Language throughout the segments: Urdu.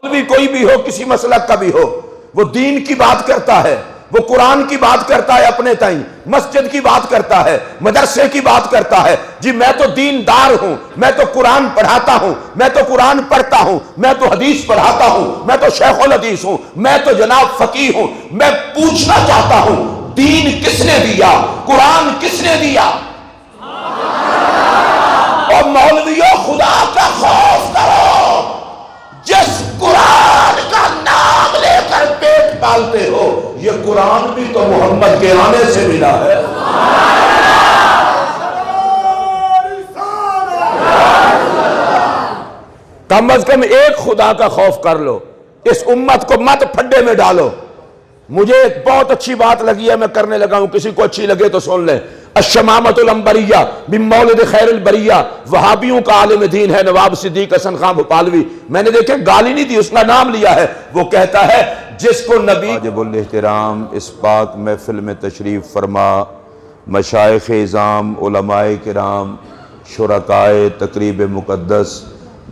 بھی کوئی بھی ہو، کسی مسلک کا بھی ہو، وہ دین کی بات کرتا ہے، وہ قرآن کی بات کرتا ہے اپنے تائیں، مسجد کی بات کرتا ہے، مدرسے کی بات کرتا ہے، جی میں تو دیندار ہوں، میں تو قرآن پڑھاتا ہوں، میں تو قرآن پڑھتا ہوں، میں تو حدیث پڑھاتا ہوں، میں تو شیخ الحدیث ہوں، میں تو جناب فقیہ ہوں۔ میں پوچھنا چاہتا ہوں، دین کس نے دیا؟ قرآن کس نے دیا؟ اور مولویوں، خدا کا خوف کرو، جس قرآن کا نام لے کر پیٹ پالتے ہو، یہ قرآن بھی تو محمد کے آنے سے ملا ہے۔ کم از کم ایک خدا کا خوف کر لو، اس امت کو مت پھڈے میں ڈالو۔ مجھے ایک بہت اچھی بات لگی ہے، میں کرنے لگا ہوں، کسی کو اچھی لگے تو سن لیں۔ الشمامۃ العنبریہ من مولد خیر البریہ، وہابیوں کا عالم دین ہے نواب صدیق حسن خان بھوپالوی۔ میں نے دیکھے گالی نہیں دی، اس کا نام لیا ہے۔ وہ کہتا ہے جس کو نبی واجب الاحترام اس پاک محفل میں تشریف فرما مشائخ اعظام، علماء کرام، شرکائے تقریب مقدس،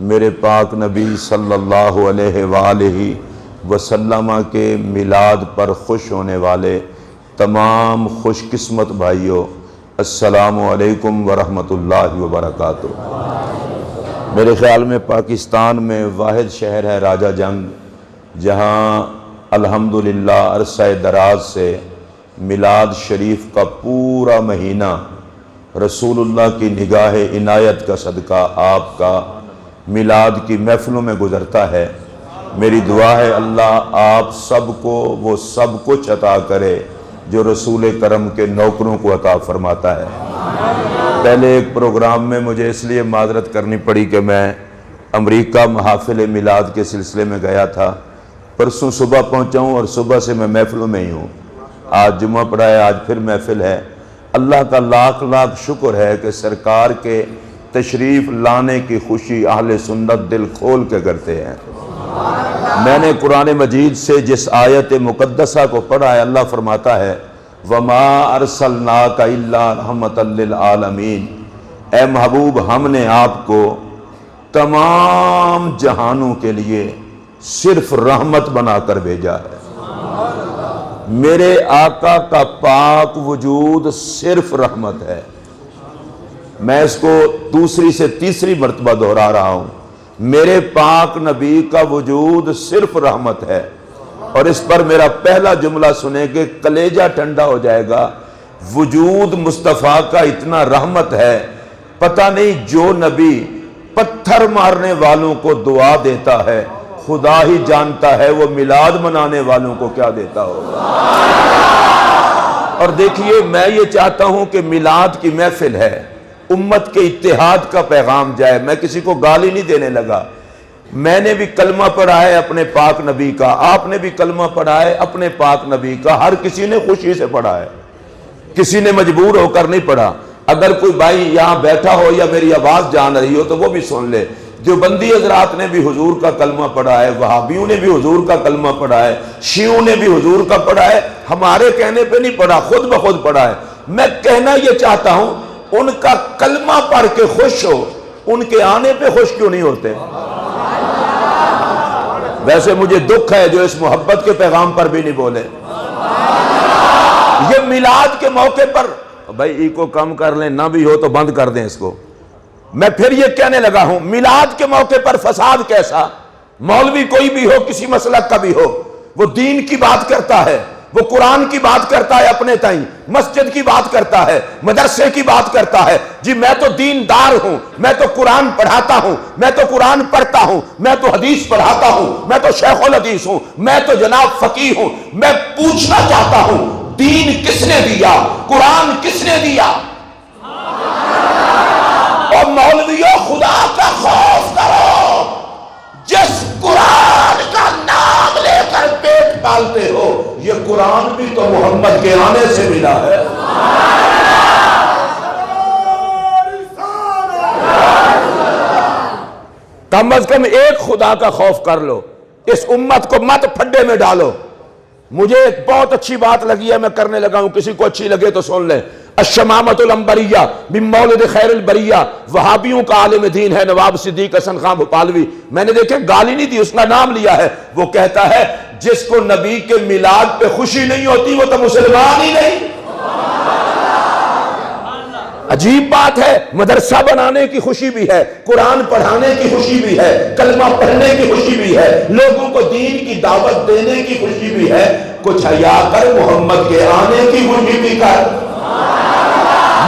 میرے پاک نبی صلی اللہ علیہ وآلہ وسلم کے میلاد پر خوش ہونے والے تمام خوش قسمت بھائیوں، السلام علیکم ورحمۃ اللہ وبرکاتہ۔ میرے خیال میں پاکستان میں واحد شہر ہے راجہ جنگ، جہاں الحمدللہ عرصہ دراز سے میلاد شریف کا پورا مہینہ رسول اللہ کی نگاہ عنایت کا صدقہ آپ کا میلاد کی محفلوں میں گزرتا ہے۔ میری دعا ہے اللہ آپ سب کو وہ سب کچھ عطا کرے جو رسول کرم کے نوکروں کو عطا فرماتا ہے۔ پہلے ایک پروگرام میں مجھے اس لیے معذرت کرنی پڑی کہ میں امریکہ محافل میلاد کے سلسلے میں گیا تھا، پرسوں صبح پہنچا ہوں اور صبح سے میں محفلوں میں ہی ہوں۔ آج جمعہ پڑھا ہے، آج پھر محفل ہے۔ اللہ کا لاکھ لاکھ شکر ہے کہ سرکار کے تشریف لانے کی خوشی اہل سنت دل کھول کے کرتے ہیں۔ میں نے قرآن مجید سے جس آیت مقدسہ کو پڑھا ہے، اللہ فرماتا ہے وَمَا أَرْسَلْنَاكَ إِلَّا رَحْمَةً لِّلْعَالَمِينَ، اے محبوب ہم نے آپ کو تمام جہانوں کے لیے صرف رحمت بنا کر بھیجا ہے۔ میرے آقا کا پاک وجود صرف رحمت ہے۔ میں اس کو دوسری سے تیسری مرتبہ دہرا رہا ہوں، میرے پاک نبی کا وجود صرف رحمت ہے۔ اور اس پر میرا پہلا جملہ سنیں کہ کلیجہ ٹھنڈا ہو جائے گا۔ وجود مصطفیٰ کا اتنا رحمت ہے، پتہ نہیں جو نبی پتھر مارنے والوں کو دعا دیتا ہے، خدا ہی جانتا ہے وہ میلاد منانے والوں کو کیا دیتا ہوگا۔ اور دیکھیے میں یہ چاہتا ہوں کہ میلاد کی محفل ہے، امت کے اتحاد کا پیغام جائے۔ میں کسی کو گالی نہیں دینے لگا، میں نے بھی کلمہ پڑھا ہے اپنے پاک نبی کا، آپ نے بھی کلمہ پڑھا ہے اپنے پاک نبی کا، ہر کسی نے خوشی سے پڑھا ہے، کسی نے مجبور ہو کر نہیں پڑھا۔ اگر کوئی بھائی یہاں بیٹھا ہو یا میری آواز جان رہی ہو تو وہ بھی سن لے، دیوبندی حضرات نے بھی حضور کا کلمہ پڑھا ہے، وہابیوں نے بھی حضور کا کلمہ پڑھا ہے، شیعوں نے بھی حضور کا پڑھا ہے، ہمارے کہنے پہ نہیں پڑھا، خود بخود پڑھا ہے۔ میں کہنا یہ چاہتا ہوں ان کا کلمہ پڑھ کے خوش ہو، ان کے آنے پہ خوش کیوں نہیں ہوتے؟ ویسے مجھے دکھ ہے جو اس محبت کے پیغام پر بھی نہیں بولے۔ یہ میلاد کے موقع پر بھائی ای کو کم کر لیں، نہ بھی ہو تو بند کر دیں اس کو۔ میں پھر یہ کہنے لگا ہوں میلاد کے موقع پر فساد کیسا؟ مولوی کوئی بھی ہو، کسی مسلک کا بھی ہو، وہ دین کی بات کرتا ہے، وہ قرآن کی بات کرتا ہے اپنے تائیں، مسجد کی بات کرتا ہے، مدرسے کی بات کرتا ہے، جی میں تو دیندار ہوں، میں تو قرآن پڑھاتا ہوں، میں تو قرآن پڑھتا ہوں، میں تو حدیث پڑھاتا ہوں، میں تو شیخ الحدیث ہوں، میں تو جناب فقیہ ہوں۔ میں پوچھنا چاہتا ہوں دین کس نے دیا؟ قرآن کس نے دیا؟ اور مولویوں خدا کا خوف کرو، جس قرآن کا نام لے کر پیٹ پالتے ہو، یہ قرآن بھی تو محمد کے آنے سے ملا ہے۔ کم از کم ایک خدا کا خوف کر لو، اس امت کو مت پھڈے میں ڈالو۔ مجھے ایک بہت اچھی بات لگی ہے، میں کرنے لگا ہوں، کسی کو اچھی لگے تو سن لیں۔ الشمامۃ العنبریہ من مولد خیر البریہ، وہابیوں کا عالم دین ہے نواب صدیق حسن خان بھوپالوی. میں نے دیکھے گالی نہیں دی، اس کا نام لیا ہے. وہ کہتا ہے جس کو نبی کے میلاد پہ خوشی نہیں ہوتی وہ تو مسلمان ہی نہیں. عجیب بات ہے. مدرسہ بنانے کی خوشی بھی ہے، قرآن پڑھانے کی خوشی بھی ہے، کلمہ پڑھنے کی خوشی بھی ہے، لوگوں کو دین کی دعوت دینے کی خوشی بھی ہے. کچھ حیا کر، محمد کے آنے کی خوشی بھی کر.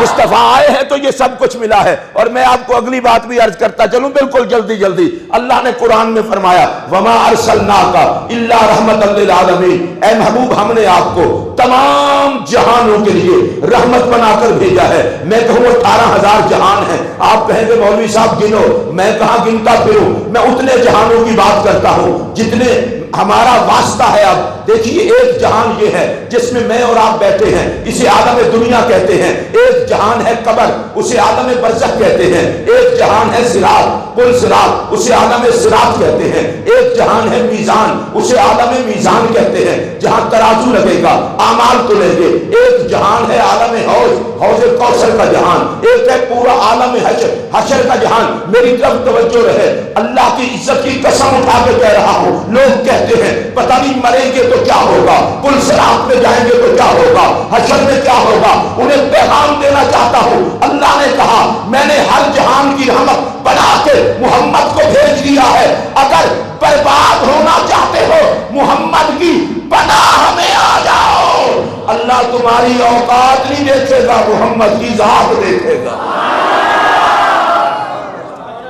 مصطفیٰ آئے ہیں تو یہ سب کچھ ملا ہے. اور میں آپ کو اگلی بات بھی عرض کرتا چلوں بالکل جلدی جلدی. اللہ نے قرآن میں فرمایا وَمَا أَرْسَلْنَاكَ إِلَّا رَحْمَةً لِّلْعَالَمِينَ، اے محبوب ہم نے آپ کو تمام جہانوں کے لیے رحمت بنا کر بھیجا ہے. میں کہوں 18,000 جہان ہیں، آپ کہیں گے مولوی صاحب گنو، میں کہاں گنتا پھروں. میں اتنے جہانوں کی بات کرتا ہوں جتنے ہمارا واسطہ ہے. اب دیکھیے ایک جہان یہ ہے جس میں میں اور آپ بیٹھے ہیں، اسے عالم دنیا کہتے ہیں. ایک جہان ہے قبر، اسے عالم برزخ کہتے ہیں. ایک جہان ہے صراط، پل صراط، اسے عالم صراط کہتے ہیں. ایک جہان ہے میزان، اسے عالم میزان کہتے ہیں جہاں ترازو لگے گا، اعمال تلیں گے. ایک جہان ہے عالم حوض، حوض کوثر کا جہان. ایک ہے پورا عالم حشر، حشر کا جہان. میری طرف توجہ رہے، اللہ کی عزت کی قسم اٹھا کے کہہ رہا ہوں. لوگ کہتے ہیں پتہ نہیں مریں گے تو کیا ہوگا، پل صراط میں جائیں گے تو کیا ہوگا، حشر میں کیا ہوگا. انہیں پیغام دینا چاہتا ہوں، اللہ نے کہا میں نے ہر جہان کی رحمت بنا کے محمد کو بھیج دیا ہے. اگر برباد ہونا چاہتے ہو محمد کی پناہ میں آ جاؤ. اللہ تمہاری اوقات نہیں دیکھے گا، محمد کی ذات دیکھے گا.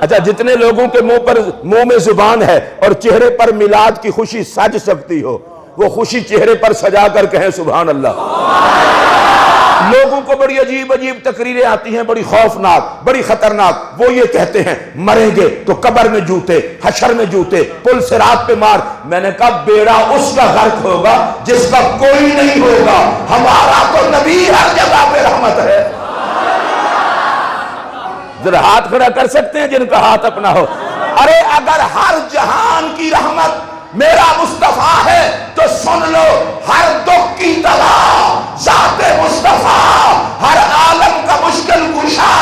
اچھا جتنے لوگوں کے منہ میں زبان ہے اور چہرے پر میلاد کی خوشی سج سکتی ہو، وہ خوشی چہرے پر سجا کر کہیں سبحان اللہ. لوگوں کو بڑی عجیب عجیب تقریریں آتی ہیں، بڑی خوفناک، بڑی خطرناک. وہ یہ کہتے ہیں مریں گے تو قبر میں جوتے، حشر میں جوتے، پل صراط پہ مار. میں نے کہا بیڑا اس کا غرق ہوگا جس کا کوئی نہیں ہوگا. ہمارا تو نبی ہر جگہ پہ رحمت ہے. ذرا ہاتھ کھڑا کر سکتے ہیں جن کا ہاتھ اپنا ہو. ارے اگر ہر جہان کی رحمت میرا مصطفیٰ ہے تو سن لو ہر دکھ کی دوا ذات مصطفیٰ، ہر عالم کا مشکل کشا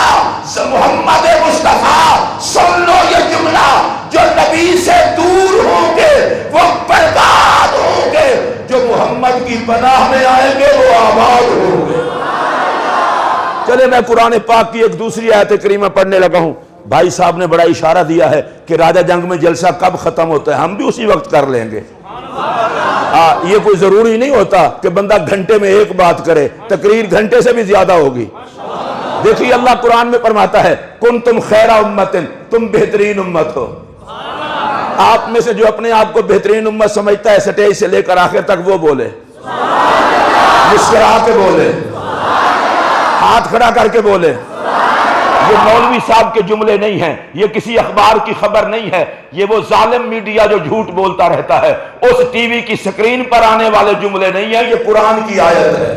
محمد مصطفیٰ. سن لو یہ جملہ، جو نبی سے دور ہوں گے وہ برباد ہوں گے، جو محمد کی پناہ میں آئیں گے وہ آباد ہوں گے. چلے میں قرآن پاک کی ایک دوسری آیت کریمہ پڑھنے لگا ہوں. بھائی صاحب نے بڑا اشارہ دیا ہے کہ راجہ جنگ میں جلسہ کب ختم ہوتا ہے، ہم بھی اسی وقت کر لیں گے. یہ کوئی ضروری نہیں ہوتا کہ بندہ گھنٹے میں ایک بات کرے، تقریر گھنٹے سے بھی زیادہ ہوگی. دیکھیے اللہ قرآن میں فرماتا ہے کنتم خیر امت، تم بہترین امت ہو. آپ میں سے جو اپنے آپ کو بہترین امت سمجھتا ہے سٹیج سے لے کر آخر تک وہ بولے، مسکرا کے بولے، ہاتھ کھڑا کر کے بولے. یہ مولوی صاحب کے جملے نہیں ہیں، یہ کسی اخبار کی خبر نہیں ہے، یہ وہ ظالم میڈیا جو جھوٹ بولتا رہتا ہے اس ٹی وی کی سکرین پر آنے والے جملے نہیں ہیں، یہ قرآن کی آیت ہے.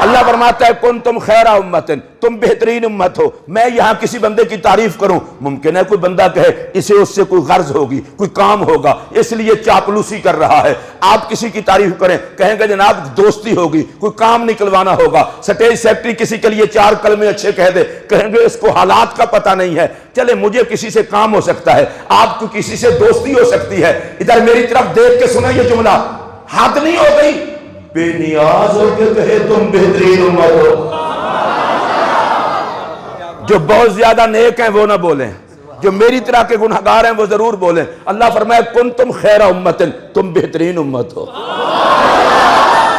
اللہ فرماتا ہے کنتم خیر امت، تم بہترین امت ہو. میں یہاں کسی بندے کی تعریف کروں، ممکن ہے کوئی بندہ کہے اسے اس سے کوئی غرض ہوگی، کوئی کام ہوگا، اس لیے چاپلوسی کر رہا ہے. آپ کسی کی تعریف کریں، کہیں گے جناب دوستی ہوگی، کوئی کام نکلوانا ہوگا. سٹیج سیکٹری کسی کے لیے 4 کلمے اچھے کہہ دے، کہیں گے اس کو حالات کا پتہ نہیں ہے. چلے مجھے کسی سے کام ہو سکتا ہے، آپ کو کسی سے دوستی ہو سکتی ہے. ادھر میری طرف دیکھ کے سنیں یہ جملہ، حد نہیں ہو گئی؟ بے نیاز ہو کے کہے تم بہترین امت ہو. جو بہت زیادہ نیک ہیں وہ نہ بولیں، جو میری طرح کے گنہگار ہیں وہ ضرور بولیں. اللہ فرمائے کنتم خیر امت، تم بہترین امت ہو.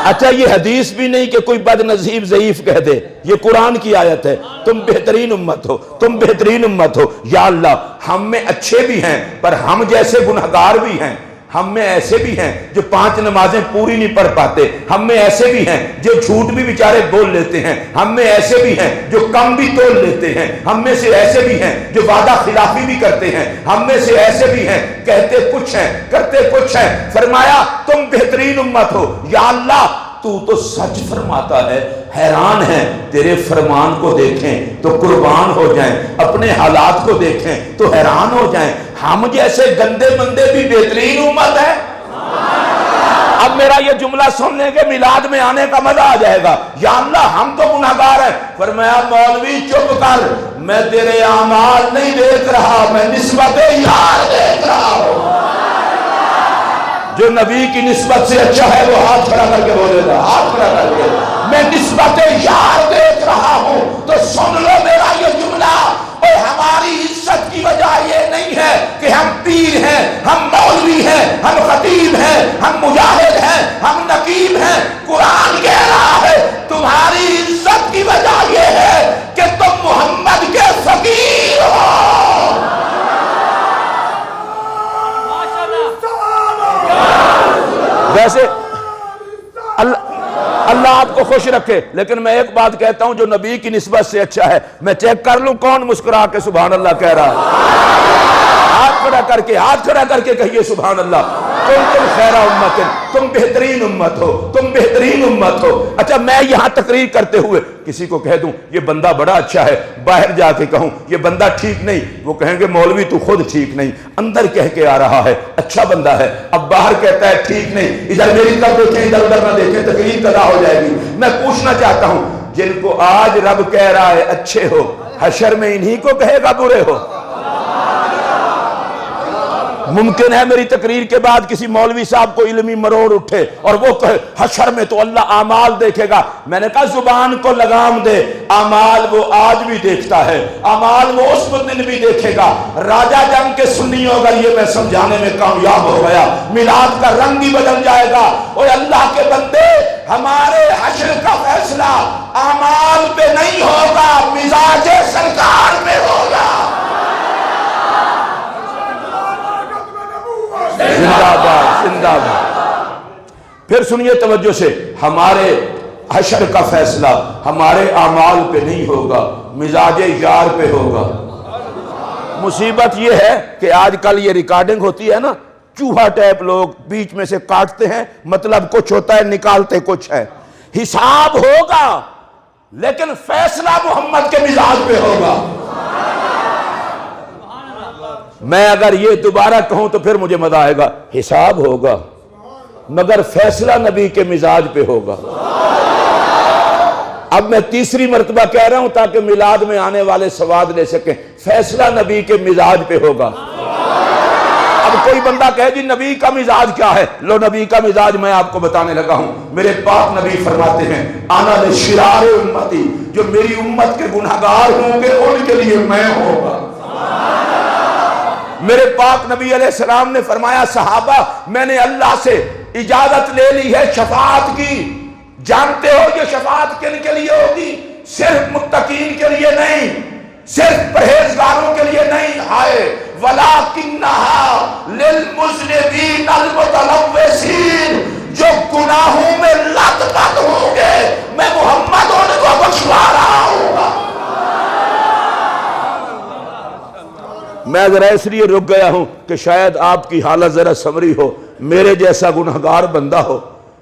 اچھا یہ حدیث بھی نہیں کہ کوئی بد نصیب ضعیف کہہ دے، یہ قرآن کی آیت ہے. تم بہترین امت ہو، تم بہترین امت ہو. یا اللہ ہم میں اچھے بھی ہیں پر ہم جیسے گنہگار بھی ہیں. ہم میں ایسے بھی ہیں جو 5 نمازیں پوری نہیں پڑھ پاتے. ہم میں ایسے بھی ہیں جو جھوٹ بھی بیچارے بول لیتے ہیں. ہم میں ایسے بھی ہیں جو کم بھی تول لیتے ہیں. ہم میں سے ایسے بھی ہیں جو وعدہ خلافی بھی کرتے ہیں. ہم میں سے ایسے بھی ہیں کہتے کچھ ہیں کرتے کچھ ہیں. فرمایا تم بہترین امت ہو. یا اللہ تو سچ فرماتا ہے، حیران ہیں تیرے فرمان کو دیکھیں تو قربان ہو جائیں، اپنے حالات کو دیکھیں تو حیران ہو جائیں. ہم جیسے گندے مندے بھی بہترین امت ہے. اب اب میرا یہ جملہ سن لیں گے میلاد میں آنے کا مزہ آ جائے گا. یا اللہ ہم تو گناہگار ہیں. فرمایا مولوی چپ کر, میں تیرے اعمال نہیں دیکھ رہا, میں نسبت یار دیکھ رہا ہوں. جو نبی کی نسبت سے اچھا ہے وہ ہاتھ کھڑا کر کے بولے گا, ہاتھ کھڑا کر کے, میں نسبت یار دیکھ رہا ہوں. تو سن لو میرا یہ جملہ. اور ہماری عزت کی وجہ یہ نہیں ہے کہ ہم پیر ہیں, ہم مولوی ہیں, ہم خطیب ہیں, ہم مجاہد ہیں, ہم نقیب ہیں. قرآن کہہ رہا ہے تمہاری عزت کی وجہ یہ ہے کہ تم محمد کے فقیر ہو. ویسے اللہ آپ کو خوش رکھے, لیکن میں ایک بات کہتا ہوں, جو نبی کی نسبت سے اچھا ہے میں چیک کر لوں کون مسکرا کے سبحان اللہ کہہ رہا ہے. ہاتھ کھڑا کر کے کہیے سبحان اللہ. تم خیرہ امت, تم بہترین امت ہو, تم بہترین امت ہو. اچھا میں یہاں تقریر کرتے ہوئے کسی کو کہہ دوں یہ بندہ بڑا اچھا ہے, باہر جا کے کہوں یہ بندہ ٹھیک نہیں, وہ کہیں گے مولوی تو خود ٹھیک نہیں. اندر کہہ کے آ رہا ہے اچھا بندہ ہے, اب باہر کہتا ہے ٹھیک نہیں. ادھر میری طرف دیکھیں, ادھر ادھر نہ دیکھیں, تقریر قضا ہو جائے گی. میں پوچھنا چاہتا ہوں, جن کو آج رب کہہ رہا ہے اچھے ہو, حشر میں انہی کو کہے گا برے ہو؟ ممکن ہے میری تقریر کے بعد کسی مولوی صاحب کو علمی مروڑ اٹھے اور وہ کہے حشر میں تو اللہ اعمال دیکھے گا. میں نے کہا زبان کو لگام دے, اعمال وہ آج بھی دیکھتا ہے, اعمال وہ اس دن بھی دیکھے گا. راجہ جنگ کے سنیوں اگر یہ میں سمجھانے میں کامیاب ہو گیا, میلاد کا رنگ بھی بدل جائے گا. اور اللہ کے بندے, ہمارے حشر کا فیصلہ اعمال پہ نہیں ہوگا, مزاج سرکار میں ہوگا. زندہ باد, زندہ باد. پھر سنیے توجہ سے, ہمارے حشر کا فیصلہ ہمارے اعمال پہ نہیں ہوگا, مزاج یار پہ ہوگا. مصیبت یہ ہے کہ آج کل یہ ریکارڈنگ ہوتی ہے نا, چوہا ٹیپ لوگ بیچ میں سے کاٹتے ہیں, مطلب کچھ ہوتا ہے نکالتے کچھ ہے. حساب ہوگا لیکن فیصلہ محمد کے مزاج پہ ہوگا. میں اگر یہ دوبارہ کہوں تو پھر مجھے مزہ آئے گا. حساب ہوگا مگر فیصلہ نبی کے مزاج پہ ہوگا. اب میں تیسری مرتبہ کہہ رہا ہوں تاکہ میلاد میں آنے والے سواد لے سکیں, فیصلہ نبی کے مزاج پہ ہوگا. اب کوئی بندہ کہے جی نبی کا مزاج کیا ہے, لو نبی کا مزاج میں آپ کو بتانے لگا ہوں. میرے پاک نبی فرماتے ہیں انا لشرار امتی, جو میری امت کے گناہگار ہوں گے ان کے لیے میں ہوگا. میرے پاک نبی علیہ السلام نے فرمایا صحابہ میں نے اللہ سے اجازت لے لی ہے شفاعت کی. جانتے ہو یہ شفاعت کن کے لیے ہوگی؟ صرف متقین کے لیے نہیں, صرف پرہیزگاروں کے لیے نہیں. ہائے وَلَكِنَّهَا لِلْمُذْنِبِينَ الْمُتَلَوِّثِينَ, جو گناہوں میں لت پت ہوں گے میں محمد ان کو بخشوا رہا ہوں گا. میں ذرا اس لیے رک گیا ہوں کہ شاید آپ کی حالت ذرا سمری ہو, میرے جیسا گناہگار بندہ ہو,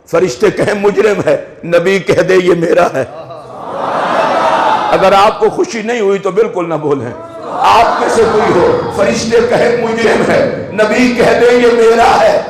فرشتے کہیں مجرم ہے, نبی کہہ دے یہ میرا ہے. اگر آپ کو خوشی نہیں ہوئی تو بالکل نہ بولیں. آپ میں سے کوئی ہو, فرشتے کہیں مجرم ہے, نبی کہہ دے یہ میرا ہے.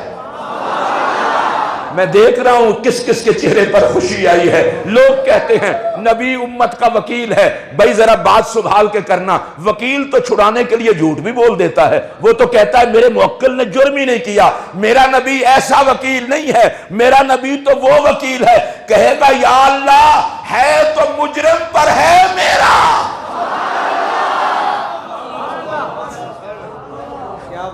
میں دیکھ رہا ہوں کس کس کے چہرے پر خوشی آئی ہے. لوگ کہتے ہیں نبی امت کا وکیل ہے. بھائی ذرا بات سنبھال کے کرنا. وکیل تو چھڑانے کے لیے جھوٹ بھی بول دیتا ہے. وہ تو کہتا ہے میرے موکل نے جرم ہی نہیں کیا. میرا نبی ایسا وکیل نہیں ہے. میرا نبی تو وہ وکیل ہے, کہے گا یا اللہ ہے تو مجرم پر ہے میرا.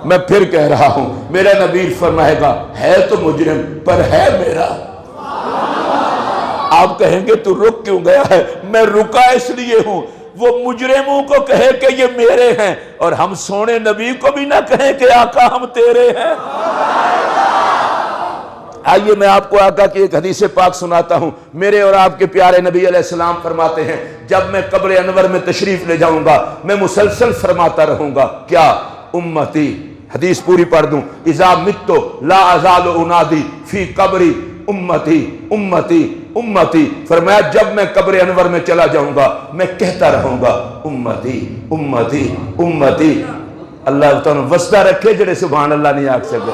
میں پھر کہہ رہا ہوں میرا نبی فرمائے گا ہے تو مجرم پر ہے میرا. آپ کہیں گے تو رک کیوں گیا ہے؟ میں رکا اس لیے ہوں وہ مجرموں کو کہے کہ یہ میرے ہیں, اور ہم سونے نبی کو بھی نہ کہیں کہ آقا ہم تیرے ہیں. آئیے میں آپ کو آقا کی ایک حدیث پاک سناتا ہوں. میرے اور آپ کے پیارے نبی علیہ السلام فرماتے ہیں جب میں قبر انور میں تشریف لے جاؤں گا میں مسلسل فرماتا رہوں گا کیا امتی, حدیث پوری پڑھ دوں, اذا متو لا ازال انادی فی قبری امتی امتی امتی. فرمایا جب میں قبر انور میں چلا جاؤں گا میں کہتا رہوں گا امتی امتی امتی. اللہ تعالیٰ وسطہ رکھے جڑے سبحان اللہ نہیں آکھ سکے.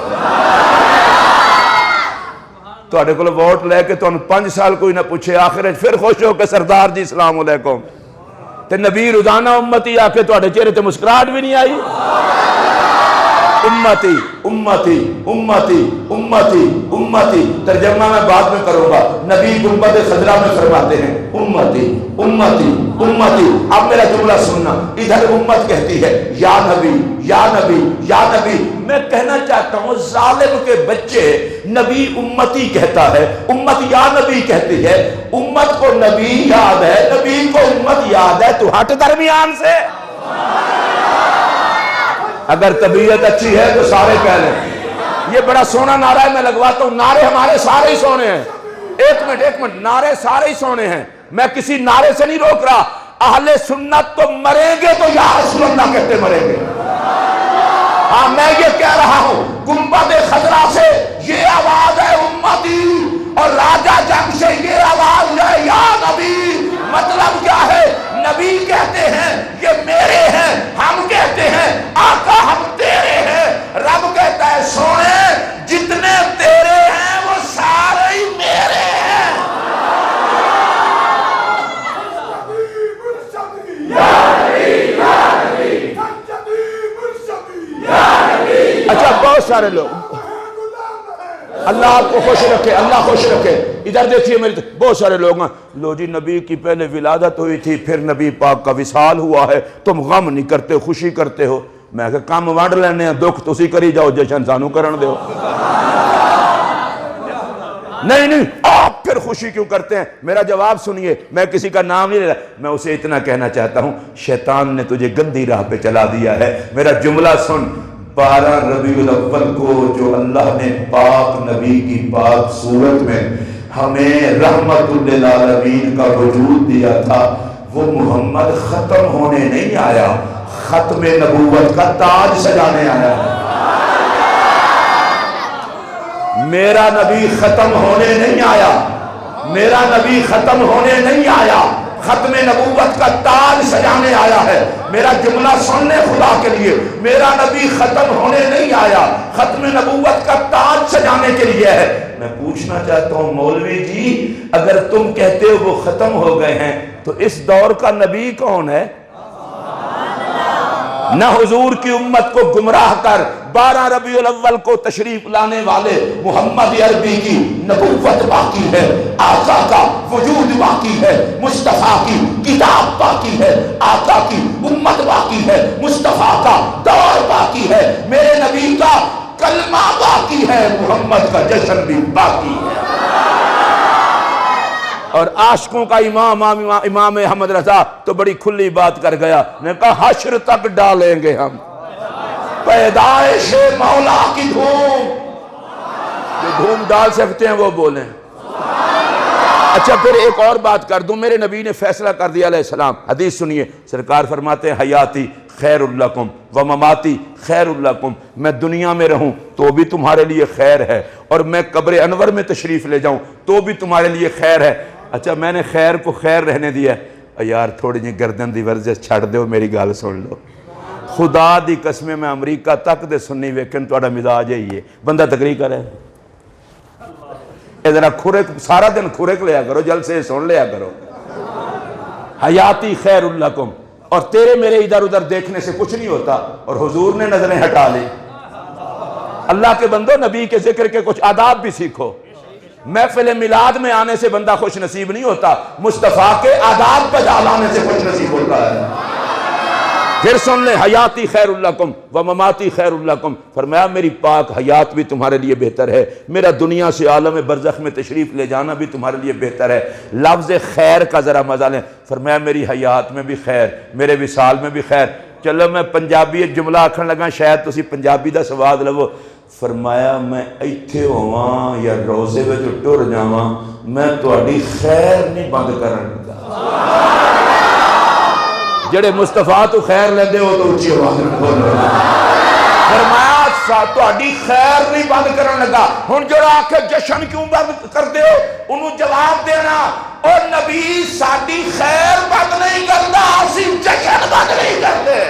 تواڈے کول ووٹ لے کے تانوں 5 سال کوئی نہ پوچھے، آخر پھر خوش ہو کے سردار جی السلام علیکم، تے نبی روزانہ امتی آ کے تواڈے چہرے تے مسکراہٹ بھی نہیں آئی۔ امتی امتی امتی امتی امتی، ترجمہ میں بعد میں کروں گا، نبی گنبد خضرا میں فرماتے ہیں امتی امتی امتی۔ اب میرا جملہ سننا، ادھر امت کہتی ہے یا نبی یا نبی یا نبی، میں کہنا چاہتا ہوں ظالم کے بچے، نبی امتی کہتا ہے، امت یا نبی کہتی ہے، امت کو نبی یاد ہے، نبی کو امت یاد ہے، تو ہٹ درمیان سے۔ اگر طبیعت اچھی ہے تو سارے کہہ لیں۔ یہ بڑا سونا نعرہ ہے، میں لگواتا ہوں، نعرے ہمارے سارے ہی سونے ہیں۔ ایک منٹ، نعرے سارے ہی سونے ہیں، میں کسی نعرے سے نہیں روک رہا۔ اہل سنت تو مریں گے تو یا رسول اللہ کہتے مریں گے۔ ہاں میں یہ کہہ رہا ہوں، گنبد خضرا سے یہ آواز ہے امتی، اور راجہ جنگ سے یہ آواز ہے یا نبی۔ مطلب کیا ہے؟ نبی کہتے ہیں یہ میرے ہیں، ہم کہتے ہیں آقا ہم تیرے ہیں۔ رب کہتا ہے سونے جتنے تیرے ہیں وہ سارے ہی میرے ہیں۔ اچھا بہت سارے لوگ، اللہ آپ کو خوش رکھے، اللہ خوش رکھے۔ ادھر دیکھیے میری، بہت سارے لوگ ہیں لو جی نبی کی پہلے ولادت ہوئی تھی، پھر نبی پاک کا وصال ہوا ہے، تم غم نہیں کرتے، خوشی کرتے ہو۔ میں کہ کام وانڈ لینے ہیں، دکھ تسی کری جاؤ، جشن سانو کرن دیو۔ نہیں آپ پھر خوشی کیوں کرتے ہیں؟ میرا جواب سنیے، میں کسی کا نام نہیں لے رہا، میں اسے اتنا کہنا چاہتا ہوں شیطان نے تجھے گندی راہ پہ چلا دیا ہے۔ میرا جملہ سن، 12 ربیع الاول کو جو اللہ نے پاک نبی کی پاک صورت میں ہمیں رحمت للعالمین کا وجود دیا تھا، وہ محمد ختم ہونے نہیں آیا، ختم نبوت کا تاج سجانے آیا ہے۔ میرا نبی ختم ہونے نہیں آیا، میرا نبی ختم ہونے نہیں آیا، ختم نبوت کا تاج سجانے آیا ہے۔ میرا جملہ سننے خدا کے لیے، میرا نبی ختم ہونے نہیں آیا، ختم نبوت کا تاج سجانے کے لیے ہے۔ میں پوچھنا چاہتا ہوں مولوی جی، اگر تم کہتے ہو وہ ختم ہو گئے ہیں تو اس دور کا نبی کون ہے؟ نہ حضور کی امت کو گمراہ کر 12 ربیع الاول کو تشریف لانے والے محمد عربی کی نبوت باقی ہے، آقا کا وجود باقی ہے، مصطفیٰ کی کتاب باقی ہے، آقا کی امت باقی ہے، مصطفیٰ کا دور باقی ہے، میرے نبی کا کلمہ باقی ہے، محمد کا جشن بھی باقی ہے۔ اور عاشقوں کا امام احمد رضا تو بڑی کھلی بات کر گیا، نے کہا حشر تک ڈالیں گے ہم پیدائش مولا کی دھوم، جو دھوم ڈال سکتے ہیں وہ بولیں۔ اچھا پھر ایک اور بات کر دوں، میرے نبی نے فیصلہ کر دیا علیہ السلام، حدیث سنیے، سرکار فرماتے ہیں حیاتی خیر لکم و مماتی خیر لکم، میں دنیا میں رہوں تو بھی تمہارے لیے خیر ہے، اور میں قبر انور میں تشریف لے جاؤں تو بھی تمہارے لیے خیر ہے۔ اچھا میں نے خیر کو خیر رہنے دیا ہے، یار تھوڑی جی گردن دی ورزش چھڑ دو، میری گال سن لو، خدا دی قسم میں امریکہ تک دے سننی ویکن توڑا مزاج ہے یہ بندہ تقریر کرے، اے ذرا کھرک سارا دن کھرک لیا کرو، جلسے سن لیا کرو، حیاتی خیر لکم، اور تیرے میرے ادھر ادھر دیکھنے سے کچھ نہیں ہوتا، اور حضور نے نظریں ہٹا لی۔ اللہ کے بندو نبی کے ذکر کے کچھ آداب بھی سیکھو، محفل میلاد میں آنے سے بندہ خوش نصیب نہیں ہوتا، مصطفیٰ کے آداب پر لانے سے خوش نصیب ہوتا ہے۔ پھر سن لیں حیاتی خیر لکم و مماتی خیر لکم، فرمایا میری پاک حیات بھی تمہارے لیے بہتر ہے، میرا دنیا سے عالم برزخ میں تشریف لے جانا بھی تمہارے لیے بہتر ہے۔ لفظ خیر کا ذرا مزہ لیں، فرمایا میری حیات میں بھی خیر، میرے وصال میں بھی خیر۔ چلو میں پنجابی جملہ آکھن لگا، شاید تسی پنجابی دا سواد لو، فرمایا میں ایتھے ہوواں یا روزے وچ ٹر جاواں، میں تہاڈی خیر نہیں بند کرن لگا۔ جڑے مصطفیٰ تو خیر لیندے ہو تو اچھی آواز میں بولو، فرمایا تہاڈی خیر نہیں بند کرن لگا۔ ہن جڑا آکھے جشن کیوں بند کردے ہو، انہوں جواب دینا، او نبی ساڈی خیر بند نہیں کردا، اسی جشن بند نہیں کردے۔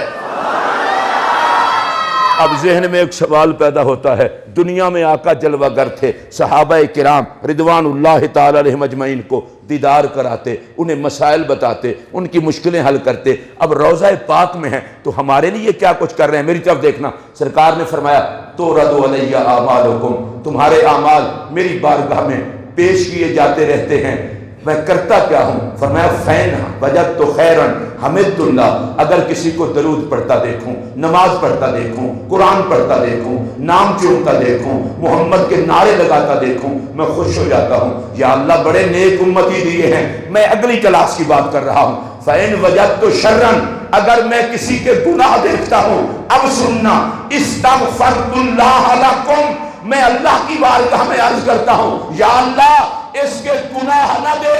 اب ذہن میں ایک سوال پیدا ہوتا ہے، دنیا میں آقا جلوہ گر تھے، صحابہ کرام رضوان اللہ تعالی علیہم اجمعین کو دیدار کراتے، انہیں مسائل بتاتے، ان کی مشکلیں حل کرتے۔ اب روضہ پاک میں ہیں تو ہمارے لیے کیا کچھ کر رہے ہیں؟ میری طرف دیکھنا، سرکار نے فرمایا تُعْرَضُ عَلَيَّ أَعْمَالُكُمْ، تمہارے اعمال میری بارگاہ میں پیش کیے جاتے رہتے ہیں، میں کرتا کیا ہوں؟ فرمایا فَإِنْ وَجَدْتُ خَيْرًا حَمِدْتُ اللَّهَ، اگر کسی کو درود پڑھتا دیکھوں، نماز پڑھتا دیکھوں، قرآن پڑھتا دیکھوں، نام چنتا دیکھوں، محمد کے نعرے لگاتا دیکھوں، میں خوش ہو جاتا ہوں۔ یا اللہ بڑے نیک امتی دیے ہیں۔ میں اگلی کلاس کی بات کر رہا ہوں۔ فَإِنْ وَجَدْتُ شَرًّا، اگر میں کسی کے گناہ دیکھتا ہوں، اب سننا، اسْتَغْفَرْتُ اللَّهَ لَكُمْ، میں اللہ کی بارگاہ میں عرض کرتا ہوں یا اللہ اس کے گناہ نہ دے،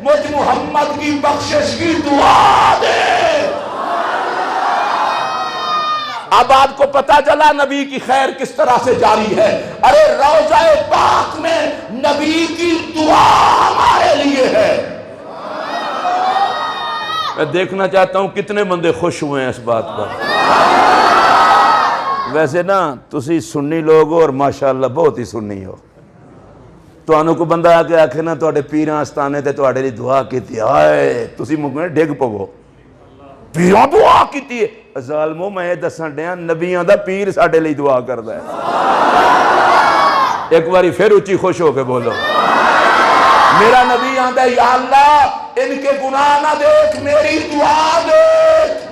مجھ محمد کی بخشش کی دعا دے۔ اب آپ کو پتا چلا نبی کی خیر کس طرح سے جاری ہے۔ ارے روضہ پاک میں نبی کی دعا ہمارے لیے ہے۔ میں دیکھنا چاہتا ہوں کتنے بندے خوش ہوئے ہیں اس بات پر۔ ویسے نا تسی سنی لوگ ہو اور ماشاءاللہ بہت ہی سنی ہو، تو انہوں کو بندہ آکے آکھے نا تو اٹھے پیران آستانے تے تو اٹھے لی دعا کی تھی، آئے تسی مکمہ ڈھگ پگو پیران دعا کی تھی۔ ظالموں میں دسن ڈیاں نبیاں دا پیر ساڑھے لی دعا کر دا ہے۔ ایک باری پھر اچھی خوش ہو کے بولو، میرا نبی آندہ ہے یا اللہ ان کے گناہ نہ دیکھ، میری دعا دیکھ۔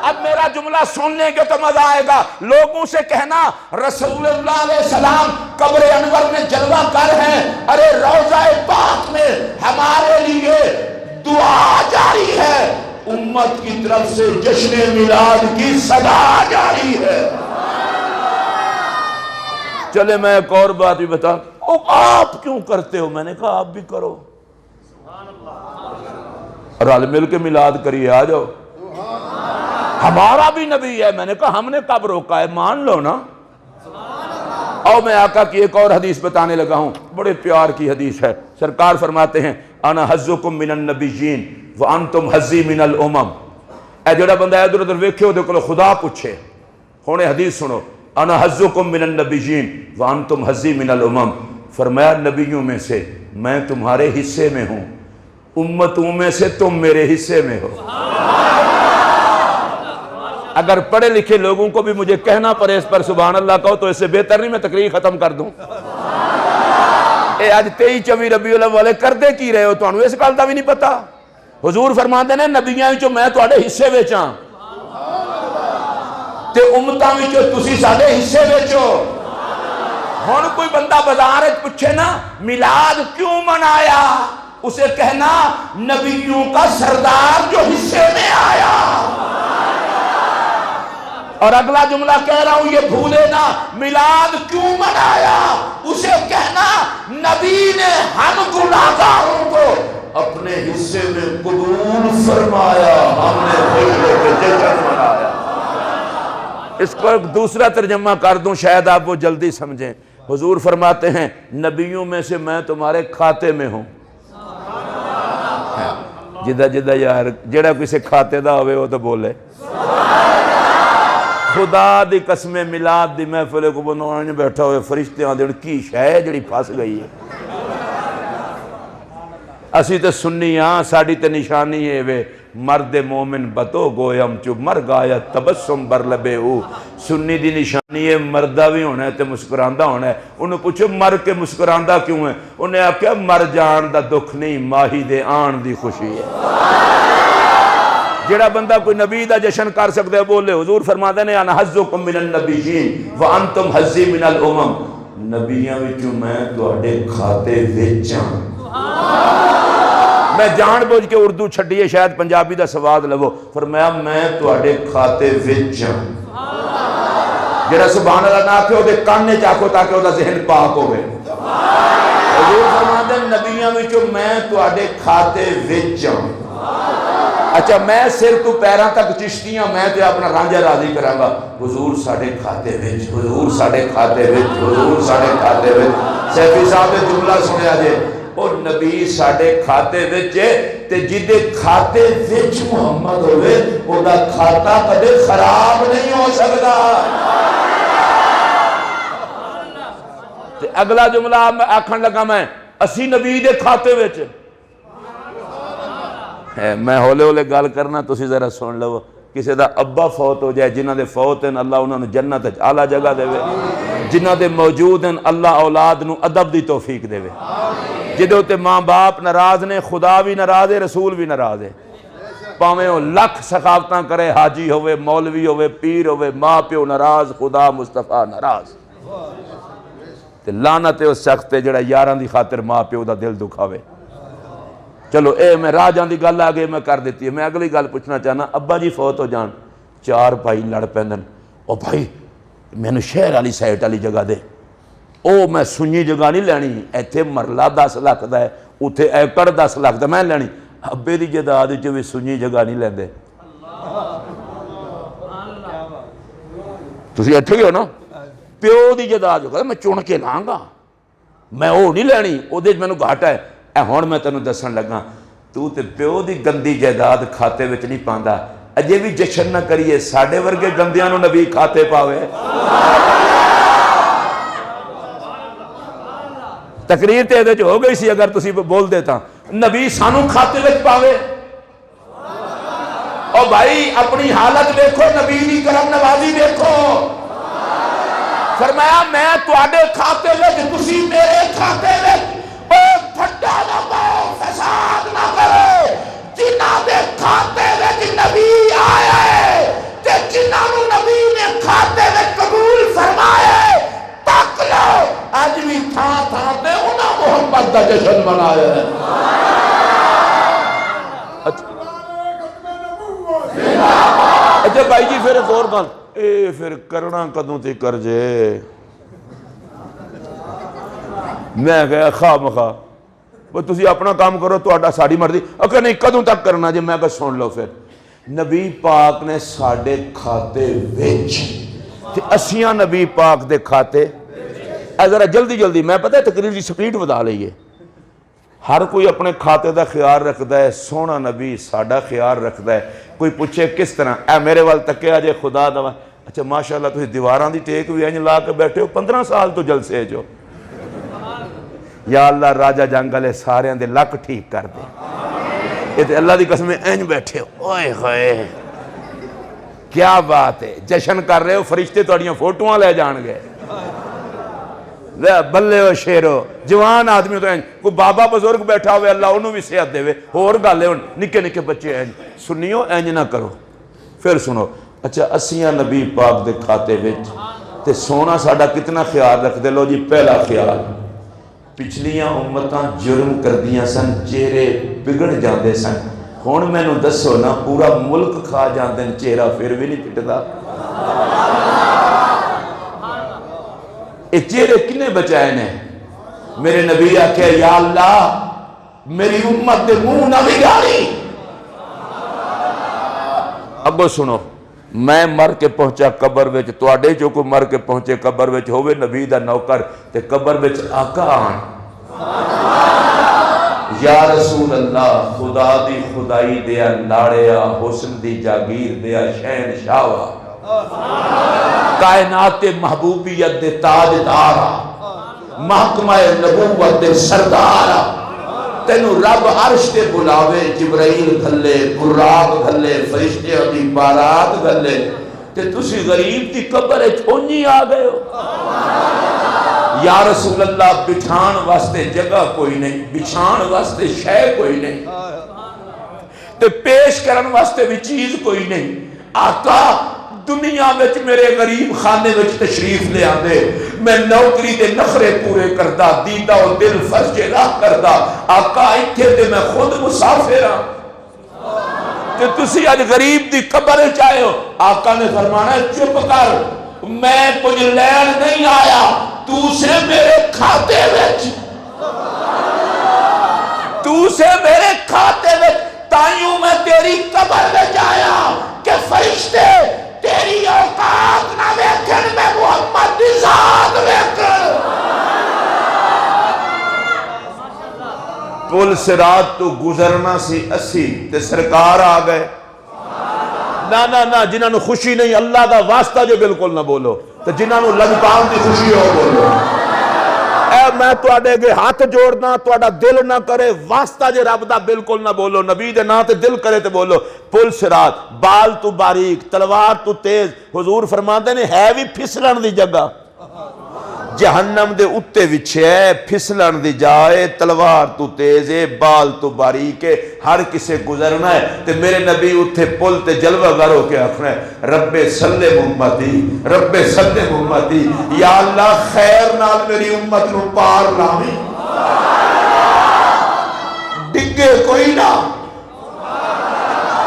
اب میرا جملہ سننے کے تو مزہ آئے گا۔ لوگوں سے کہنا رسول اللہ علیہ السلام قبر انور میں جلوہ گر ہیں، ارے روضہ پاک میں ہمارے لیے دعا جاری ہے، امت کی طرف سے جشن میلاد کی صدا جاری ہے۔ چلے میں ایک اور بات بھی بتا، آپ کیوں کرتے ہو؟ میں نے کہا آپ بھی کرو، اور حال مل کے میلاد کریے، آ جاؤ۔ ہمارا بھی نبی ہے، میں نے کہا ہم نے کب روکا ہے؟ مان لو نا۔ اور میں آقا کی ایک اور حدیث بتانے لگا ہوں، بڑے پیار کی حدیث ہے۔ سرکار فرماتے ہیں انا حظکم من النبیین وانتم حظی من الامم۔ اے جڑا بندہ ادھر ادھر ویکھے دے کولو خدا پوچھے، ہونے حدیث سنو، انا حظکم من النبیین وانتم حظی من الامم۔ فرمایا نبیوں میں سے میں تمہارے حصے میں ہوں، امتوں میں سے تم میرے حصے میں ہو۔ اگر پڑھے لکھے لوگوں کو بھی مجھے کہنا پڑے اس پر سبحان اللہ کہو تو اس سے بہتر نہیں میں تقریر ختم کر دوں۔ اے آج 23 ربیع الاول والے کردے کی رہے ہو، تو انہوں اس گل دا بھی نہیں پتا۔ حضور فرماتے ہیں نبیاں وچوں میں تواڈے حصے وچ ہاں تے امتاں وچوں تسی ساڈے حصے وچ ہو۔ ہن کوئی بندہ بازار وچ پوچھے نا میلاد کیوں منایا، اسے کہنا نبیوں کا سردار جو حصے میں آیا۔ اور اگلا جملہ کہہ رہا ہوں یہ بھولے نا، میلاد کیوں منایا، اسے کہنا نبی نے ہم گناہگاروں کو اپنے حصے میں قبول فرمایا، ہم نے خوش ہو کے جشن منایا۔ اس کو ایک دوسرا ترجمہ کر دوں شاید آپ وہ جلدی سمجھیں۔ حضور فرماتے ہیں نبیوں میں سے میں تمہارے کھاتے میں ہوں۔ جدہ جدہ یار جڑا کسی کھاتے دا ہوئے وہ تو بولے۔ خدا دی قسم میلاد دی محفلے کو بنوانے بیٹھا ہوئے فرشتے آن دے کی شے جڑی پھاس گئی ہے۔ اسی تے سنی ہاں، ساڑی تے نشانی ہے وے مرد مومن بتو گویم چو مر گایا تبسم بر لبے ہو۔ سنی دی نشانی ہے مردہ بھی ہونا ہے تے مسکراندہ ہونا ہے۔ انہوں پوچھو مر کے مسکراندہ کیوں ہے؟ انہیں آکھیا مر جان دا دکھ نہیں، ماہی دے آن دی خوشی ہے۔ جڑا بندہ کوئی نبی دا جشن کر سکتے بولے۔ حضور فرماتے ہیں انا حظکم من النبیین وانتم حظی من الامم۔ نبیاں وچوں میں تواڈے کھاتے وچاں۔ میں جان بوجھ کے اردو چھڈیے شاید پنجابی دا سواد لو، فرمایا میں تواڈے کھاتے وچاں۔ جڑا سبحان اللہ نہ آکھے او دے کانے چاکو تاکہ او دا ذہن پاک ہوئے۔ حضور فرماتے ہیں نبیاں وچوں میں تواڈے کھاتے وچاں۔ اچھا میں سر تو پیران تک چشتیاں میں تے اپنا رانجہ راضی کروں گا، حضور ساڑھے کھاتے وچ، حضور ساڑھے کھاتے وچ، حضور ساڑھے کھاتے وچ۔ سیفی صاحب نے جملہ سنیا جے، اور نبی ساڑھے کھاتے وچ تے جدے کھاتے وچ محمد ہوئے او دا کھاتا کدے خراب نہیں ہو سکتا. تے اگلا جملہ آکھن لگا میں اسی نبی دے کھاتے وچ. میں ہولے ہولے گل کرنا تسی ذرا سن لو. کسی دا ابا فوت ہو جائے، جنہ دے فوت ہیں اللہ انہوں نے جنت اعلیٰ جگہ دے وے، جنہ دے موجود ہیں اللہ اولاد نو ادب دی توفیق دے وے. جدوں تے ماں باپ ناراض نے خدا بھی ناراض ہے رسول بھی ناراض ہے. پاویں او لکھ سخاوتاں کرے، حاجی ہوئے مولوی ہوئے پیر ہوئے، ماں پیو ناراض خدا مصطفیٰ ناراض. تے لعنت ہے اس شخص تے جڑا یاراں دی خاطر ماں پیو دا دل دکھاوے. چلو اے میں راجاں دی گل آگے میں کر دیتی ہے. میں اگلی گل پوچھنا چاہنا، ابا جی فوت ہو جان، چار بھائی لڑ پیندن، او بھائی میں نے شہر والی سائٹ والی جگہ دے، او میں سنی جگہ نہیں لینی، ایتھے مرلہ 10 لاکھ دا ہے، اتھے ایکڑ 10 لاکھ دا میں لینی. ابے دی جائیداد وچ بھی سنی جگہ نہیں لیندے. تسی ایتھے ہی ہو نا، پیو دی جائیداد میں چن کے لاں گا، میں او نہیں لینی، او دے مینوں گھاٹا ہے. اے ہن میں تینوں دسن لگا، تو تے پیو دی گندی جائیداد کھاتے وچ نہیں پاندا. اجے بھی جشن نہ کریے، ساڈے ورگے گندیاں نو نبی کھاتے پاوے. تقریر تے دے جو ہو گئی سی اگر تسی بول دیتا نبی سانو کھاتے وچ پاوے. او بھائی اپنی حالت دیکھو، نبی دی کرم نوازی دیکھو. فرمایا میں تواڈے کھاتے وچ تسی میرے کھاتے وچ پھٹا نہ پاؤ، فساد نہ کرو. جنہاں دے کھاتے وچ نبی آیا ہے تے جنہاں نو نبی نے کھاتے وچ قبول فرمایا ہے، تک لو اج بھی تھاں تھاں تے انہاں محمد دا جشن منایا ہے. اچھا بھائی جی پھر ایک اور گل، اے پھر کرنا کدوں تے کر جے. میں کہا خواہ مخواہ وہ تسی اپنا کام کرو، تہاڈا ساڈی مرضی. اگر نہیں کدوں تک کرنا جے؟ میں کہا سن لو پھر نبی پاک نے ساڈے کھاتے وچ تے اسیاں نبی پاک دے کھاتے. ذرا جلدی جلدی میں پتہ ہے تقریر دی سپیڈ ودا لئیے. ہر کوئی اپنے کھاتے دا خیال رکھدا ہے، سونا نبی ساڈا خیال رکھدا ہے. کوئی پوچھے کس طرح؟ اے میرے وال تکیا جے خدا دا. اچھا ماشاءاللہ تسی دیواراں دی ٹیک بھی انج لا کے بیٹھے ہو، 15 سال تو جلسے جو. یا اللہ راجہ جنگلے سارے دے لک ٹھیک کر دے. یہ تے اللہ دی قسم اینج بیٹھے ہو، اوئے ہوئے کیا بات ہے. جشن کر رہے ہو، فرشتے تہاڈیاں فوٹوਆਂ لے جان گے. بلے ہو شیرو، جوان آدمی تو اینج. کوئی بابا بزرگ بیٹھا ہوئے اللہ انہوں بھی صحت دے وے. اور گالے ہون نکے نکے بچے اینج. سنیو اینج نہ کرو. پھر سنو، اچھا اسیاں نبی پاک دے کھاتے وچ تے سونا ساڈا کتنا خیال رکھ دے. لو جی پہلا خیال، پچھلیاں امتاں جرم کر دیاں سن، چہرے بگڑ جاندے سن. ہن مینوں دسو نا پورا ملک کھا جاندے چہرہ پھر بھی نہیں پٹدا. اے چہرے کنے بچائے نے؟ میرے نبی آکھے یا اللہ میری امت دے منہ نہ بگاڑی. ابو سنو، میں مر کے پہنچا قبر وچ، تواڈے جو کوئی مر کے پہنچے قبر وچ ہوئے نبی دا نوکر تے قبر وچ آقا آن. یا رسول اللہ خدا دی خدائی دیا لاڑیا، حسن دی جاگیر دیا شہنشاہ، کائنات محبوبیت دے تاجدارا، محکمہ نبوت دے سردارا. تینو رب عرش تے بلاوے، جبرائیل گھلے، براق گھلے، فرشتے دی بارات گھلے، تے تسی غریب دی قبر اونی آ گئے ہو. یا رسول اللہ بچھان واسطے جگہ کوئی نہیں، بچھان واسطے شے کوئی نہیں، تے پیش کرن واسطے بھی چیز کوئی نہیں. آقا دنیا وچ میرے غریب خانے وچ تشریف لے آندے، میں نوکری دے نخرے پورے کردا، دیدہ و دل فرج راہ کردا. آقا ایتھے دے میں خود مسافر ہاں تے تسی آج غریب دی قبر چاہے ہو. آقا نے فرمانا چپ کر، میں کچھ لین نہیں آیا، تو سے میرے کھاتے وچ، تو سے میرے کھاتے وچ. تائیوں میں تیری قبر وچ آیا کہ فرشتے تیری اوقات نہ ویکھن، میں محمد دی ذات ویکھن. پل صراط تو گزرنا سی اسی تے سرکار آ گئے. نہ جنہاں نو خوشی نہیں اللہ دا واسطہ جو بالکل نہ بولو تے جنہاں نو لگپان دی خوشی ہو بولو. اے میں تواڈے اگے ہاتھ جوڑنا تواڈا دل نہ کرے واسطہ جے رب دا بالکل نہ بولو نبی دے نا تے دل کرے تے بولو. پل صراط بال تو باریک تلوار تو تیز. حضور فرماندے نے ہے بھی پھسلن دی جگہ جہنم دے اتے وچھے پھسلن دی جائے تلوار تو تیز ہے بال تو باریک ہے ہر کسے گزرنا ہے. تے میرے نبی اتھے پل تے جلوہ گر ہو کے آخنا ہے رب سلم امتی رب سلم امتی یا اللہ خیر نال میری امت نو پار لاویں. ڈگے کوئی نہ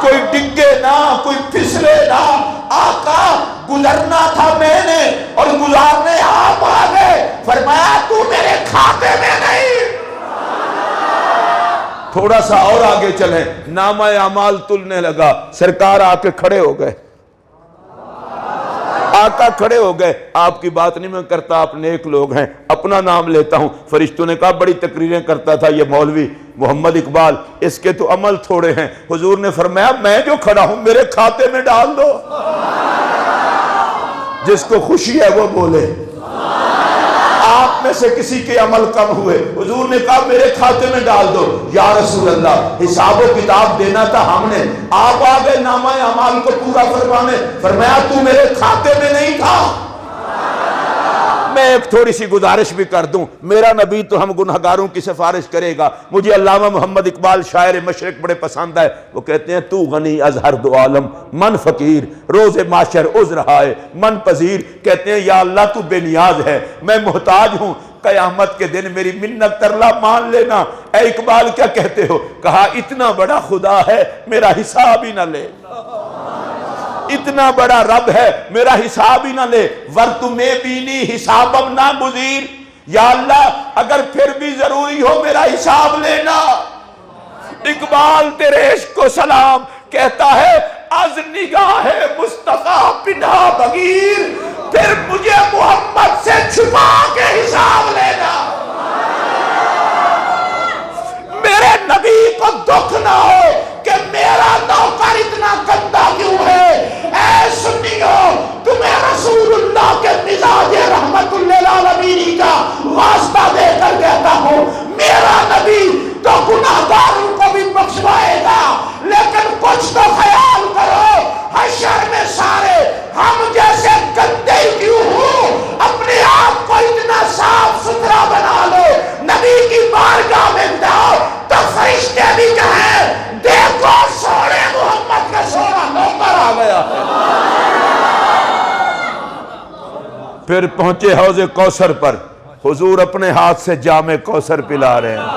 کوئی ڈگے نہ کوئی پھسلے نہ. آقا گزرنا تھا میں نے اور گزارنے آپ آ گئے. فرمایا تو میرے کھاتے میں نہیں. تھوڑا سا اور آگے چلیں نامہ اعمال تلنے لگا. سرکار آ کے کھڑے ہو گئے. آقا کھڑے ہو گئے. آپ کی بات نہیں میں کرتا آپ نیک لوگ ہیں اپنا نام لیتا ہوں. فرشتوں نے کہا بڑی تقریریں کرتا تھا یہ مولوی محمد اقبال اس کے تو عمل تھوڑے ہیں. حضور نے فرمایا میں جو کھڑا ہوں میرے کھاتے میں ڈال دو. جس کو خوشی ہے وہ بولے. آپ میں سے کسی کے عمل کم ہوئے حضور نے کہا میرے کھاتے میں ڈال دو. یا رسول اللہ حساب و کتاب دینا تھا ہم نے. آپ آ گئے نامہ اعمال کو پورا فرمانے. فرمایا تو میرے کھاتے میں نہیں تھا. میں ایک تھوڑی سی گزارش بھی کر دوں. میرا نبی تو ہم گناہگاروں کی سفارش کرے گا. مجھے علامہ محمد اقبال شاعر مشرق بڑے پسند ہے. وہ کہتے ہیں تو غنی از ہر دو عالم من فقیر روز معاشر عذر ہائے من پذیر. کہتے ہیں یا اللہ تو بے نیاز ہے میں محتاج ہوں قیامت کے دن میری منت ترلا مان لینا. اے اقبال کیا کہتے ہو؟ کہا اتنا بڑا خدا ہے میرا حساب ہی نہ لے. اتنا بڑا رب ہے میرا حساب ہی نہ لے. ور تمہیں بینی حسابم نہ گزیر. یا اللہ اگر پھر بھی ضروری ہو میرا حساب لینا. اقبال تیرے عشق کو سلام کہتا ہے از نگاہ مصطفیٰ پناہ بغیر پھر مجھے محمد سے چھپا کے حساب لینا. میرے نبی کو دکھ نہ ہو کہ میرا نوکر اتنا گندا کیوں ہے. اے سنیو تمہیں رسول اللہ کے مزاج رحمت للعالمین کا واسطہ دے کر کہتا ہوں میرا نبی تو گناہگاروں کو بھی بخشوائے گا. لیکن کچھ تو خیال کرو حشر میں سارے ہم جیسے گندے کیوں ہوں. اپنے آپ کو اتنا صاف ستھرا بنا لو نبی کی بارگاہ میں جاؤ تو فرشتے بھی کہیں دیکھو سونے محمد کا سونا نوکر آ گیا ہے. پھر پہنچے حوض کوثر پر. حضور اپنے ہاتھ سے جام کوثر پلا رہے ہیں.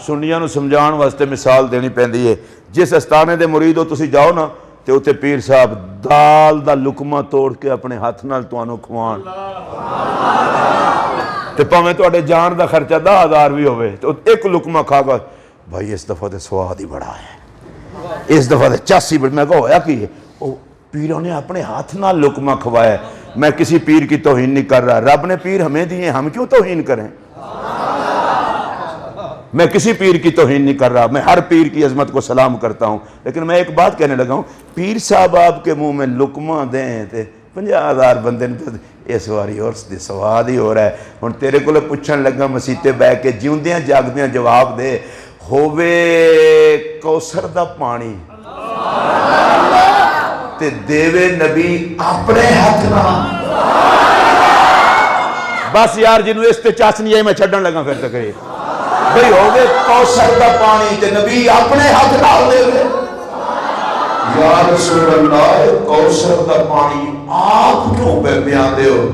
سنیاں نو سمجھان واسطے مثال دینی پیندی ہے. جس استانے دے مرید ہو تسی جاؤ نا تے اتنے پیر صاحب دال دا لقمہ توڑ کے اپنے ہاتھ نال توانو کھوان تے پاویں تواڈے جان دا خرچہ 10,000 بھی ہوئے تو ایک لقمہ کھا گا بھائی اس دفعہ تے سواد ہی بڑا ہے اس دفعہ تے چاسی بڑی. میں کہا ہویا کی ہے پیروں نے اپنے ہاتھ نال لقمہ کھوایا ہے. میں کسی پیر کی توہین نہیں کر رہا. رب نے پیر ہمیں دیے ہم کیوں توہین کریں. میں کسی پیر کی توہین نہیں کر رہا. میں ہر پیر کی عظمت کو سلام کرتا ہوں. لیکن میں ایک بات کہنے لگا ہوں پیر صاحب آپ کے منہ میں لقمہ دیں تے 50,000 بندے نے اس واری اور سواد ہی ہو رہا ہے. ہن تیرے کو پوچھن لگا مسیتے بہ کے جیوندیاں جاگدیاں جواب دے ہووے کوثر دا پانی تے دیوے نبی اپنے ہاتھ نال. بس یار جنوں اس تے چاسنی آئی میں چھڈن لگا پھر تک بھئی ہوگے کوثر دا پانی تے نبی اپنے ہاتھ نال دے گئے. یا رسول اللہ کوثر دا پانی آپ کیوں پہ بیان دے ہو.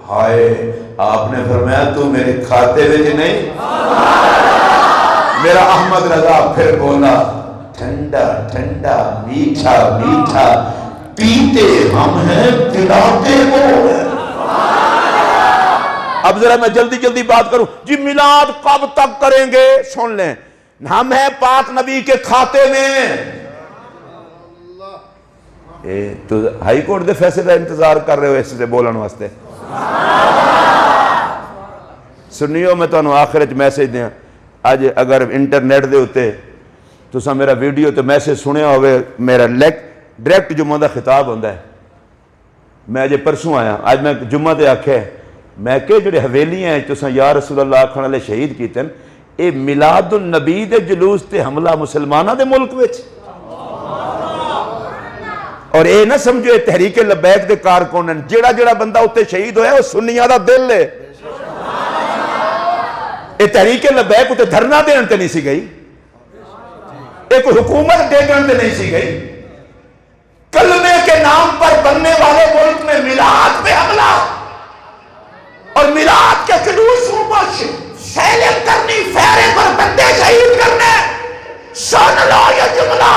ہائے آپ نے فرمایا تو میرے کھاتے وچ نہیں. میرا احمد رضا پھر بولا ٹھنڈا ٹھنڈا میٹھا میٹھا پیتے ہم ہیں پلاتے وہ ہیں. اب ذرا میں جلدی جلدی بات کروں. جی میلاد کب تک کریں گے سن لیں. ہم ہیں پاک نبی کے کھاتے میں. تو ہائی کورٹ دے فیصلے کا انتظار کر رہے ہو اس سے بولن واسطے. سنیو میں تو آخر میسج دیا اج اگر انٹرنیٹ دے ہوتے تساں میرا ویڈیو تے میسج سنیا ہوئے، میرا ڈائریکٹ جمعہ دا خطاب ہوندہ ہے. میں اجے پرسوں آیا، آج میں جمعہ تے آکھے میں کہ جڑے حویلیاں ہیں تساں یا رسول اللہ آکھن والے شہید کیتے ہیں، اے میلاد النبی دے جلوس تے حملہ مسلمانہ دے ملک وچ. اور اے نہ سمجھو اے تحریک لبیک دے کارکنن، جڑا بندہ اتے شہید ہویا وہ سنیاں دا دل ہے. اے تحریک لبیک اتے دھرنا دین تے نہیں سی گئی، ایک حکومت ڈیگن تے نہیں سی گئی. کلمے کے نام پر بننے والے ملک میں میلاد پہ حملہ اور میلاد کے جلوسوں پر سیلنگ کرنی، فیرے پر بندے شہید کرنے. سن لو یہ جملہ،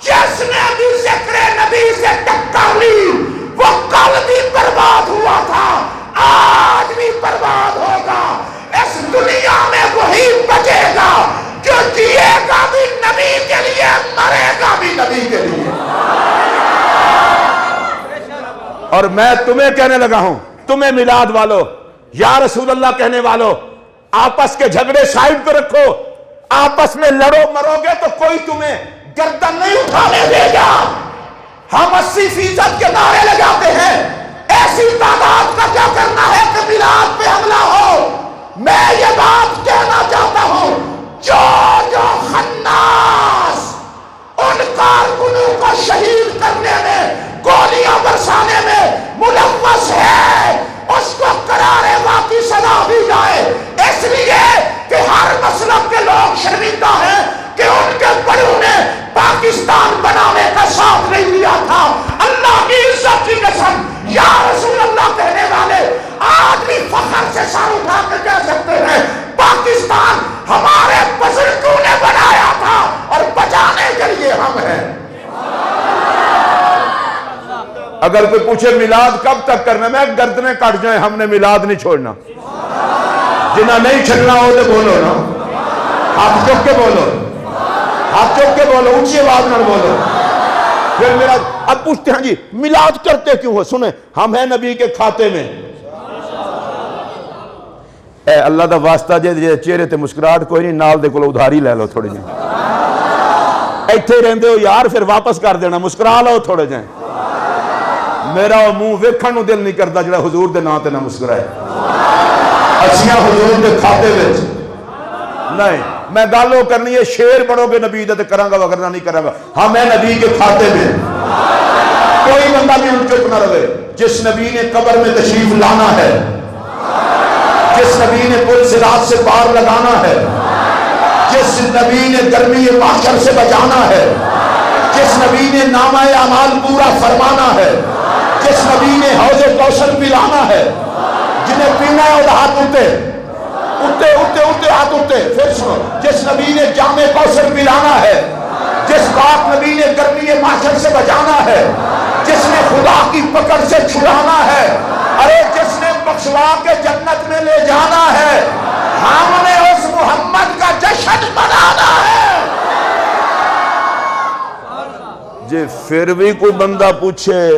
جس نے بھی ذکر نبی سے ٹکر لی وہ کل بھی برباد ہوا تھا، آج بھی برباد ہوگا. اس دنیا میں وہی بچے گا جو جیے گا بھی نبی کے لیے، مرے گا بھی نبی کے لیے. اور میں تمہیں کہنے لگا ہوں، تمہیں میلاد والو، یا رسول اللہ کہنے والو، آپس کے جھگڑے سائڈ پہ رکھو، آپس میں لڑو مرو گے تو کوئی تمہیں گردن نہیں اٹھانے دے گا. ہم 80% کے نعرے لگاتے ہیں، ایسی تعداد کا کیا کرنا ہے کہ میلاد پہ حملہ ہو. میں یہ بات کہنا چاہتا ہوں، جو خناس ان کارکنوں کو شہید کرنے میں، گولیاں برسانے میں ملوث ہے، اس کو قرار واقعی سزا دی جائے. اس لیے کہ ہر مسلک کے لوگ شرمندہ ہیں کہ ان کے بڑوں نے پاکستان بنانے کا ساتھ نہیں دیا تھا. اللہ کی عزت کی قسم، یا رسول اللہ کہنے والے آج بھی فخر سے سر اٹھا کے کہہ سکتے ہیں پاکستان ہمارے بزرگوں نے بنایا تھا اور بچانے کے لیے ہم ہیں. اگر کوئی پوچھے میلاد کب تک کرنا، میں گردنیں کٹ جائیں، ہم نے میلاد نہیں چھوڑنا. جنہیں نہیں چھڑنا ہو تو بولو نا، ہاتھ چک کے بولو، ہاتھ چک کے بولو، اونچی آواز نہ بولو. پھر میرا اب پوچھتے ہیں جی میلاد کرتے کیوں ہو؟ سنیں، ہم ہیں نبی کے کھاتے میں. اے اللہ دا واسطہ جے چہرے تے مسکراہٹ کوئی نہیں، نال دے کولو ادھاری لے لو تھوڑے جائیں. ایتھے رہندے ہو یار، پھر واپس کر دینا، مسکرا لو تھوڑے جائیں. میرا منہ ویکھن نو دل نہیں کرتا جڑا حضور دے نام تے نہ مسکرائے. اچھیااں حضور دے کھاتے وچ نہیں. میں گالو کرنی ہے، شیر بڑھو گے نبی دے کراں گا، وگرنہ نہیں کراں گا. ہم ہیں نبی کے کھاتے میں. کوئی بندہ بھی ان چپ نہ رہے. جس نبی نے قبر میں تشریف لانا ہے، جس نبی نے پل صراط سے پار لگانا ہے، جس نبی نے گرمی محشر سے بچانا ہے، جس نبی نے نامہ اعمال پورا فرمانا ہے، جس نبی نے حوض کوثر پلانا ہے، جنہیں پینا ہے وہ ہاتھ اٹھتے ہاتھ اٹھتے. پھر سنو، جس نبی نے جام کوثر پلانا ہے، جس پاک نبی نے گرمی محشر سے بچانا ہے، جس نے خدا کی پکڑ سے چھڑانا ہے، ارے جس نے بخشوا کے جنت میں لے جانا ہے، ہم نے اس محمد کا جشن منانا ہے. جے پھر بھی کوئی بندہ پوچھے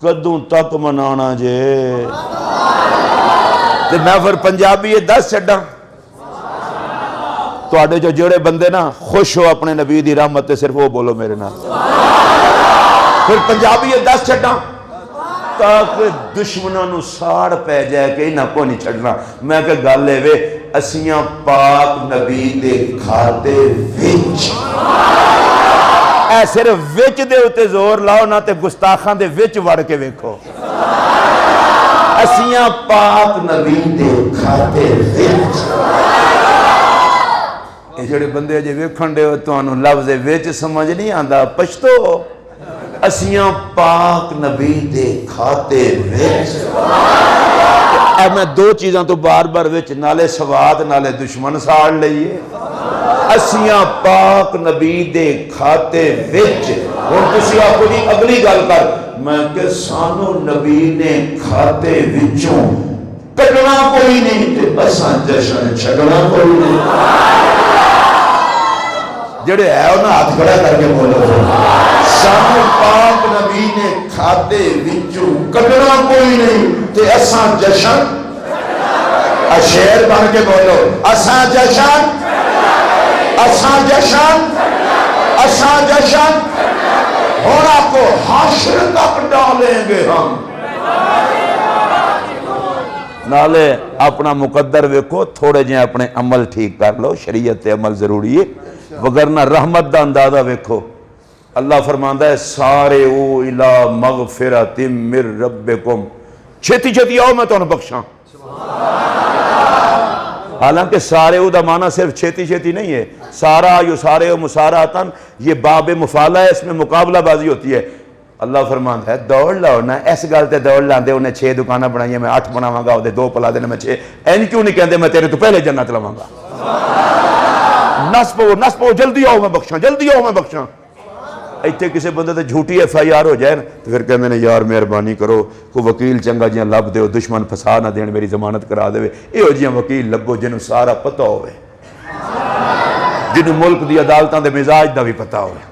کدوں تک منانا جے، تو میں پھر پنجابی یہ 10 چھڑا. تو آڑے جو جڑے بندے نا خوش ہو اپنے نبی دی رحمت تے صرف وہ بولو میرے نام. پھر پنجابی یہ 10 چھڑا تاکہ دشمنوں نو ساڑ پہ جائے کہ انہاں کو نہیں چھڑنا. میں کہ گالے وے اسیاں پاک نبی دے کھاتے وچ، اے صرف وچ دے ہوتے زور لاؤ نہ تے گستاخاں دے وچ وڑ کے ویکھو. اسیاں پاک نبی دے کھاتے وچ. یہ جڑے بندے جے ویکھن دے ہو تو انہوں لفظ وچ سمجھ نہیں آندا، پشتو اسیاں پاک نبی دے کھاتے وچ. اے میں 2 چیزاں تو بار بار وچ، نالے سواد نالے دشمن ساڑ لئیے. اسیاں پاک نبی دے کھاتے وچ. اور کسی آپ کو نہیں اگلی گل کر، میں کہ سانو نبی نے کھاتے وچوں کٹنا کوئی نہیں تے اساں جشن چھڑنا کوئی نہیں. جڑے ہے انہاں ہاتھ کھڑا کر کے بولو، سانو پاک نبی نے کھاتے وچوں کٹنا کوئی نہیں تے اساں جشن. شیر بن کے بولو، اساں جشن، اساں جشن، اساں جشن، اور آپ کو حشر تک ڈالیں گے ہم۔ نالے اپنا مقدر ویکھو، تھوڑے جہاں اپنے عمل ٹھیک کر لو، شریعت عمل ضروری ہے، وگرنہ رحمت دا اندازہ ویکھو۔ اللہ فرماندا ہے سارے او الی مغفرۃ من ربکم، چھتی چھتی آؤ میں تمہیں بخشاں۔ حالانکہ سارے او دا معنی صرف چھتی چھتی نہیں ہے، سارا یو سارے او مساراتن، یہ باب مفعلہ ہے، اس میں مقابلہ بازی ہوتی ہے۔ اللہ فرماندا ہے دوڑ لاؤ نا، اس گل تے دوڑ لاندے انہیں 6 دکانیں بنائی میں 8 بناواں گا، وہ 2 پلا دینے میں 6، این کیوں نہیں کہندے میں تیرے تو پہلے جنت لواں گا؟ نس پو جلدی آؤ میں بخشاں، جلدی آؤ میں بخشاں۔ ایتھے کسی بندے تے جھوٹی FIR ہو جائے نا تو پھر کہندے نے یار مہربانی کرو کوئی وکیل چنگا جیاں لب دیو، دشمن پھسا نہ دین، میری ضمانت کرا دے، ایہو جیاں وکیل لبو جنوں سارا پتہ ہوئے، جنوں ملک دی عدالتاں دے مزاج دا بھی پتہ ہوئے۔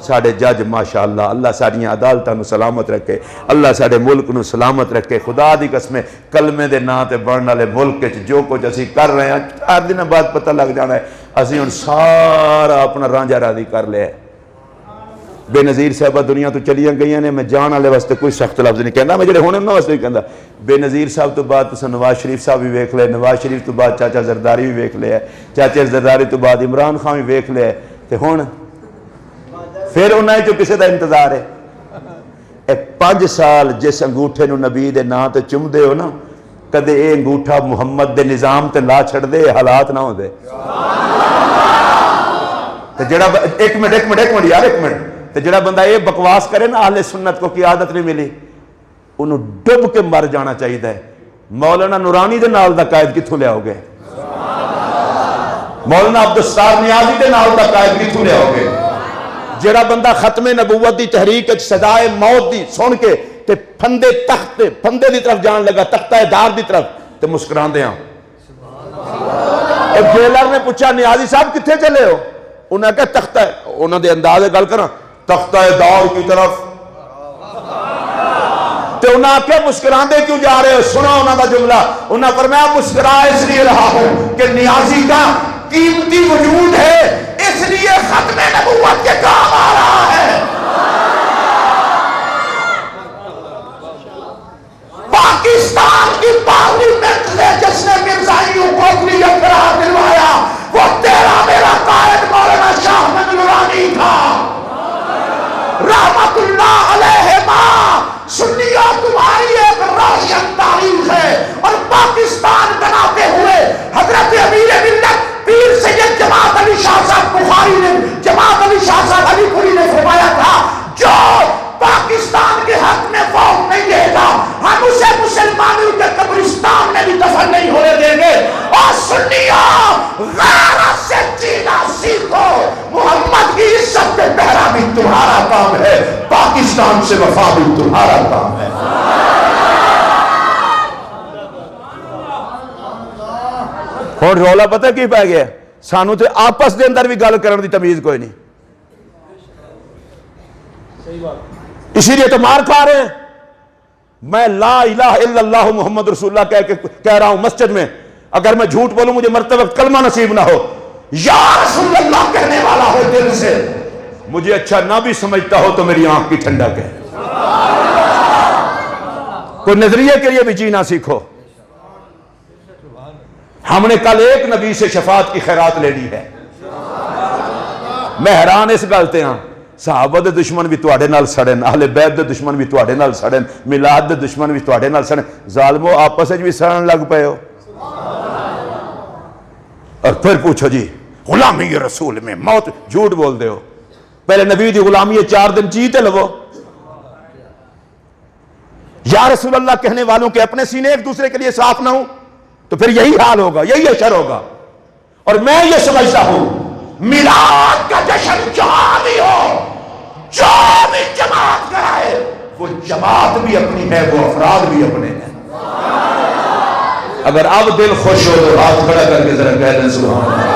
ساڑھے جج ماشاءاللہ، اللہ ساڑھیاں عدالتاں نو سلامت رکھے، اللہ ساڑھے ملک نو سلامت رکھے۔ خدا دی قسمیں کلمے دے نا تے بڑھن والے ملک وچ جو کچھ اسی کر رہے ہیں 4 دن بعد پتہ لگ جانا ہے اسی ہن سارا اپنا رانجھا راضی کر لیا ہے۔ بے نظیر صاحبہ دنیا تو چلیاں گئیاں نے، میں جان والے واسطے کوئی سخت لفظ نہیں کہندا، میں جڑے ہونے انہاں واسطے بھی کہندا۔ بے نظیر صاحب تو بعد تساں نواز شریف صاحب بھی ویکھ لے، نواز شریف تو بعد چاچا زرداری بھی ویکھ لے، چاچا زرداری تو بعد عمران خان بھی ویکھ لے، تے ہن پھر انہیں جو کسی دا انتظار ہے۔ اے 5 سال جس انگوٹھے نو نبی دے نا تے چم دے ہو نا، کدے اے انگوٹھا محمد دے نظام تے لا چھڑ دے، حالات نہ ہو دے۔ تے جڑا ایک منٹ یار، ایک منٹ، تے جڑا بندہ یہ بکواس کرے نا اہل سنت کو کی عادت نہیں ملی، انہوں ڈب کے مر جانا چاہیے ہے۔ مولانا نورانی دے نال دا قائد کتھوں لے آؤ گے؟ مولانا عبدالستار نیازی دے نال دا قائد کتھوں لے آؤ گے؟ جڑا بندہ ختم نبوت دی تحریک سزائے موت دی سن کے تے پھندے دی طرف جان لگا، تختہ دار دی طرف، تے مسکران دے ہاں۔ ایک جیلر نے پوچھا نیازی صاحب کتھے چلے ہو؟ انہوں نے کہا تختہ، انہوں نے انداز گل کرنا تختہ دار کی طرف، تے انہوں نے کہا مسکران دے کیوں جا رہے ہو؟ سنا انہوں نے جملہ، انہوں نے فرمایا مسکرا اس لیے رہا ہوں کہ نیازی کا قیمتی وجود ہے، اس لیے ختم نبوت کے کام آ رہا ہے۔ پاکستان کی پارلیمنٹ نے جس نے مرزائیوں کو اپنی اقرار دلوایا وہ تیرا میرا قائد مولانا شاہ احمد نورانی تھا رحمت اللہ علیہما۔ سنیوں تمہاری ایک روشن تاریخ ہے، اور پاکستان بناتے ہوئے حضرت امیر ملت پیر سید جماعت علی شاہ صاحب بخاری نے، جماعت علی شاہ صاحب علی پوری نے فرمایا تھا جو پاکستان کے حق میں ووٹ نہیں دے گا ہم اسے مسلمانوں کے قبرستان میں بھی دفن نہیں ہونے دیں گے۔ اور سنیوں غیرت سے جینا سیکھو، محمد کی عزت پہ پہرا بھی تمہارا کام ہے، پاکستان سے وفا بھی تمہارا کام ہے۔ اور رولا پتہ کی پہ گیا سانو تے آپس دے اندر بھی گل کرن دی تمیز کوئی نہیں، اسی لیے تو مار کھا رہے ہیں۔ میں لا الہ الا اللہ محمد رسول اللہ کہہ رہا ہوں مسجد میں، اگر میں جھوٹ بولوں مجھے مرتے وقت کلمہ نصیب نہ ہو، یا رسول اللہ کہنے والا ہو دل سے، مجھے اچھا نہ بھی سمجھتا ہو تو میری آنکھ کی ٹھنڈک ہے۔ کوئی نظریے کے لیے بھی جینا سیکھو۔ ہم نے کل ایک نبی سے شفاعت کی خیرات لینی ہے۔ میں حیران اس گلتے ہاں، صحابہ دے دشمن بھی تواڈے نال سڑن، اہل بیت دے دشمن بھی تواڈے نال سڑن، میلاد دے دشمن بھی تواڈے نال سڑن، ظالمو آپس وچ بھی سڑن لگ پئے ہو۔ اور پھر پوچھو جی غلامی رسول میں موت، جھوٹ بول دے ہو، پہلے نبی دی غلامی 4 دن جیتے لو۔ یا رسول اللہ کہنے والوں کے اپنے سینے ایک دوسرے کے لیے صاف نہ ہوں تو پھر یہی حال ہوگا، یہی اشر ہوگا۔ اور میں یہ سمجھتا ہوں میلاد کا جشن جہاں بھی ہو، جو بھی جماعت کرائے وہ جماعت بھی اپنی ہے، وہ افراد بھی اپنے ہیں۔ اگر اب دل خوش ہو تو ہاتھ کھڑا کر کے ذرا کہہ دیں سبحان اللہ۔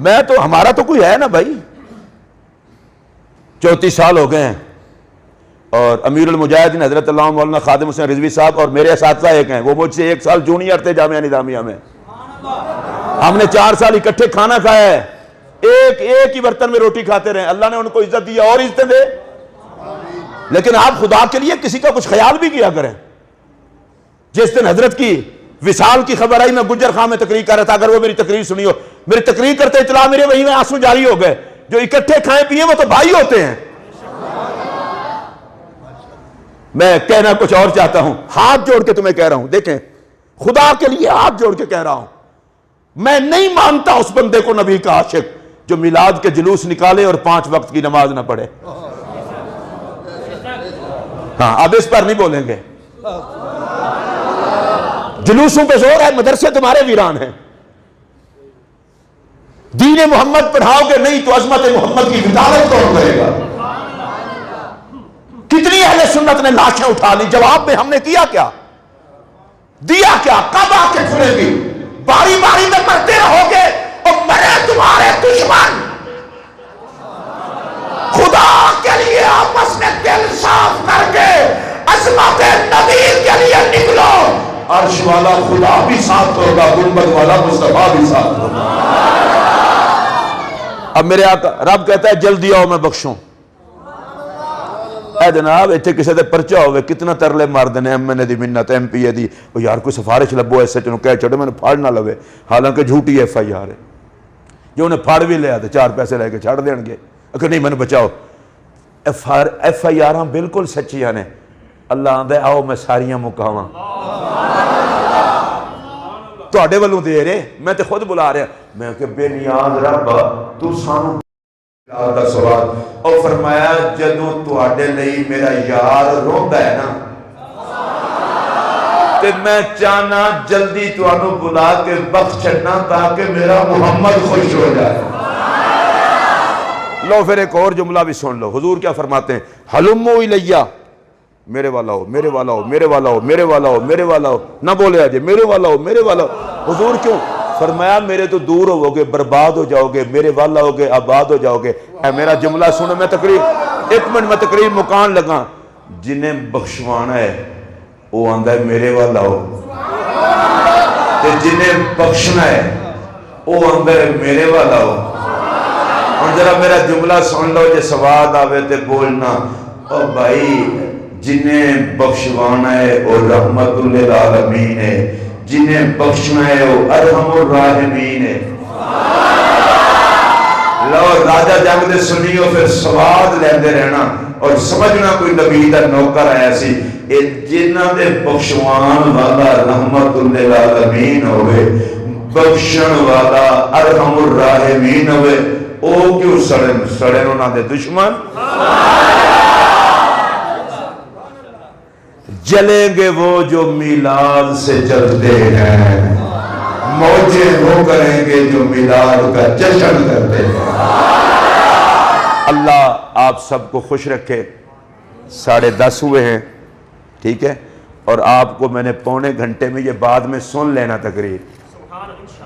میں تو ہمارا تو کوئی ہے نا بھائی، 34 سال ہو گئے ہیں، اور امیر المجاہدین حضرت علامہ مولانا خادم حسین رضوی صاحب اور میرے اساتذہ ایک ہیں، وہ مجھ سے 1 سال جونیئر تھے جامعہ نظامیہ میں. ہم نے 4 سال اکٹھے کھانا کھایا ہے، ایک ہی برتن میں روٹی کھاتے رہے. اللہ نے ان کو عزت دیا اور عزتیں دے. لیکن آپ خدا کے لیے کسی کا کچھ خیال بھی کیا کریں. جس دن حضرت کی وصال کی خبر آئی، میں گجر خان میں تقریر کر رہا تھا، اگر وہ میری تقریر سنی ہو، میری تقریر کرتے اطلاع میرے وہیں میں آنسو جاری ہو گئے. جو اکٹھے کھائیں پیئے وہ تو بھائی ہوتے ہیں. میں کہنا کچھ اور چاہتا ہوں، ہاتھ جوڑ کے تمہیں کہہ رہا ہوں، دیکھیں خدا کے لیے ہاتھ جوڑ کے کہہ رہا ہوں، میں نہیں مانتا اس بندے کو نبی کا عاشق جو میلاد کے جلوس نکالے اور 5 وقت کی نماز نہ پڑھے. ہاں اب اس پر نہیں بولیں گے. جلوسوں پہ زور ہے، مدرسے تمہارے ویران ہیں. دین محمد پڑھاؤ گے نہیں تو عظمت محمد کی وکالت کون کرے گا؟ کتنی اہل سنت نے لاشیں اٹھا لی، جواب میں ہم نے کیا کیا؟ دیا کیا؟ کب آ کے کھلے گی؟ باری باری میں مرتے رہو گے اور مرے تمہارے دشمن. خدا کے لیے آپس میں دل صاف کر کے عظمت نبی کے لیے نکلو. عرش والا خدا بھی ساتھ ہوگا، گنبد والا مصطفیٰ بھی ساتھ ہوگا. اب میرے آقا رب کہتا ہے جلدی آؤ میں بخشوں. اے جناب اتنے کسی دے پرچہ ہوئے کتنا ترلے مار دینے، ایم این اے دی منت، ایم پی اے دی، وہ یار کوئی سفارش لبو ایسے چنو کہہ چھوڑے میں نے پھاڑ نہ لوے، حالانکہ جھوٹی ایف آئی آر ہے. جو انہیں پھاڑ بھی لیا تھے 4 پیسے لے کے چھاڑ دیں گے کہ نہیں میں نے بچاؤ. ایف آئی آر ہم بالکل سچیاں نے. اللہ آندھے آؤ میں ساریاں مکاواں تواڈے والوں دے رہے، میں تے خود بلا رہا. میں کہ بے نیاز رب تو سانو دا سوال اور فرمایا جدوں تواڈے لئی میرا یار روندا ہے نا تے میں چاہنا جلدی تانوں بلا کے بخش چھڈنا تاکہ میرا محمد خوش ہو جائے. لو پھر ایک اور جملہ بھی سن لو. حضور کیا فرماتے ہیں؟ حلمو الیہ، میرے والا ہو، میرے والا ہو، میرے والا ہو، میرے والا ہو، میرے والا ہو. نہ بولے آجے میرے والا ہو، میرے والا ہو. حضور کیوں؟ فرمایا میرے تو دور ہو گے برباد ہو جاؤ گے، میرے والا ہو گے آباد ہو جاؤ گے. اے میرا جملہ سنو، میں تقریر 1 منٹ میں تقریر مکان لگا. جنہیں بخشوانا ہے وہ آندہ ہے میرے والا ہو، تے جنہیں بخشنا ہے وہ آندہ ہے میرے والا ہو. اور ذرا میرا جملہ سن لو جے سواد آوے تے بولنا. او بھائی جنہیں بخشوانا ہے وہ رحمت للعالمین ہے، جنہیں بخشنا ہے وہ ارحم الراحمین ہے. لو راجہ جنگ دے سنیو پھر سواد لیندے رہنا اور سمجھنا کوئی نبی دا نوکر آیا سی. جنہ دے بخشوان والا رحمت للعالمین ہوئے، بخشن والا ارحم الراحمین ہوئے، او کیوں سڑے انہاں دے دشمن جلیں گے وہ جو میلاد سے جلتے ہیں، موجیں وہ کریں گے جو میلاد کا جشن کرتے ہیں. اللہ آپ سب کو خوش رکھے. 10:30 ہوئے ہیں، ٹھیک ہے، اور آپ کو میں نے 1.25 گھنٹے میں یہ بعد میں سن لینا تقریر.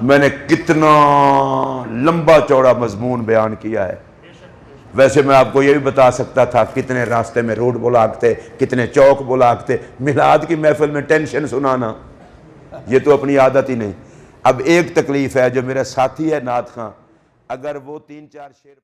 میں نے کتنا لمبا چوڑا مضمون بیان کیا ہے. ویسے میں آپ کو یہ بھی بتا سکتا تھا کتنے راستے میں روڈ بلاک تھے، کتنے چوک بلاک تھے. میلاد کی محفل میں ٹینشن سنانا یہ تو اپنی عادت ہی نہیں. اب ایک تکلیف ہے، جو میرا ساتھی ہے نعت خان، اگر وہ 3-4 شعر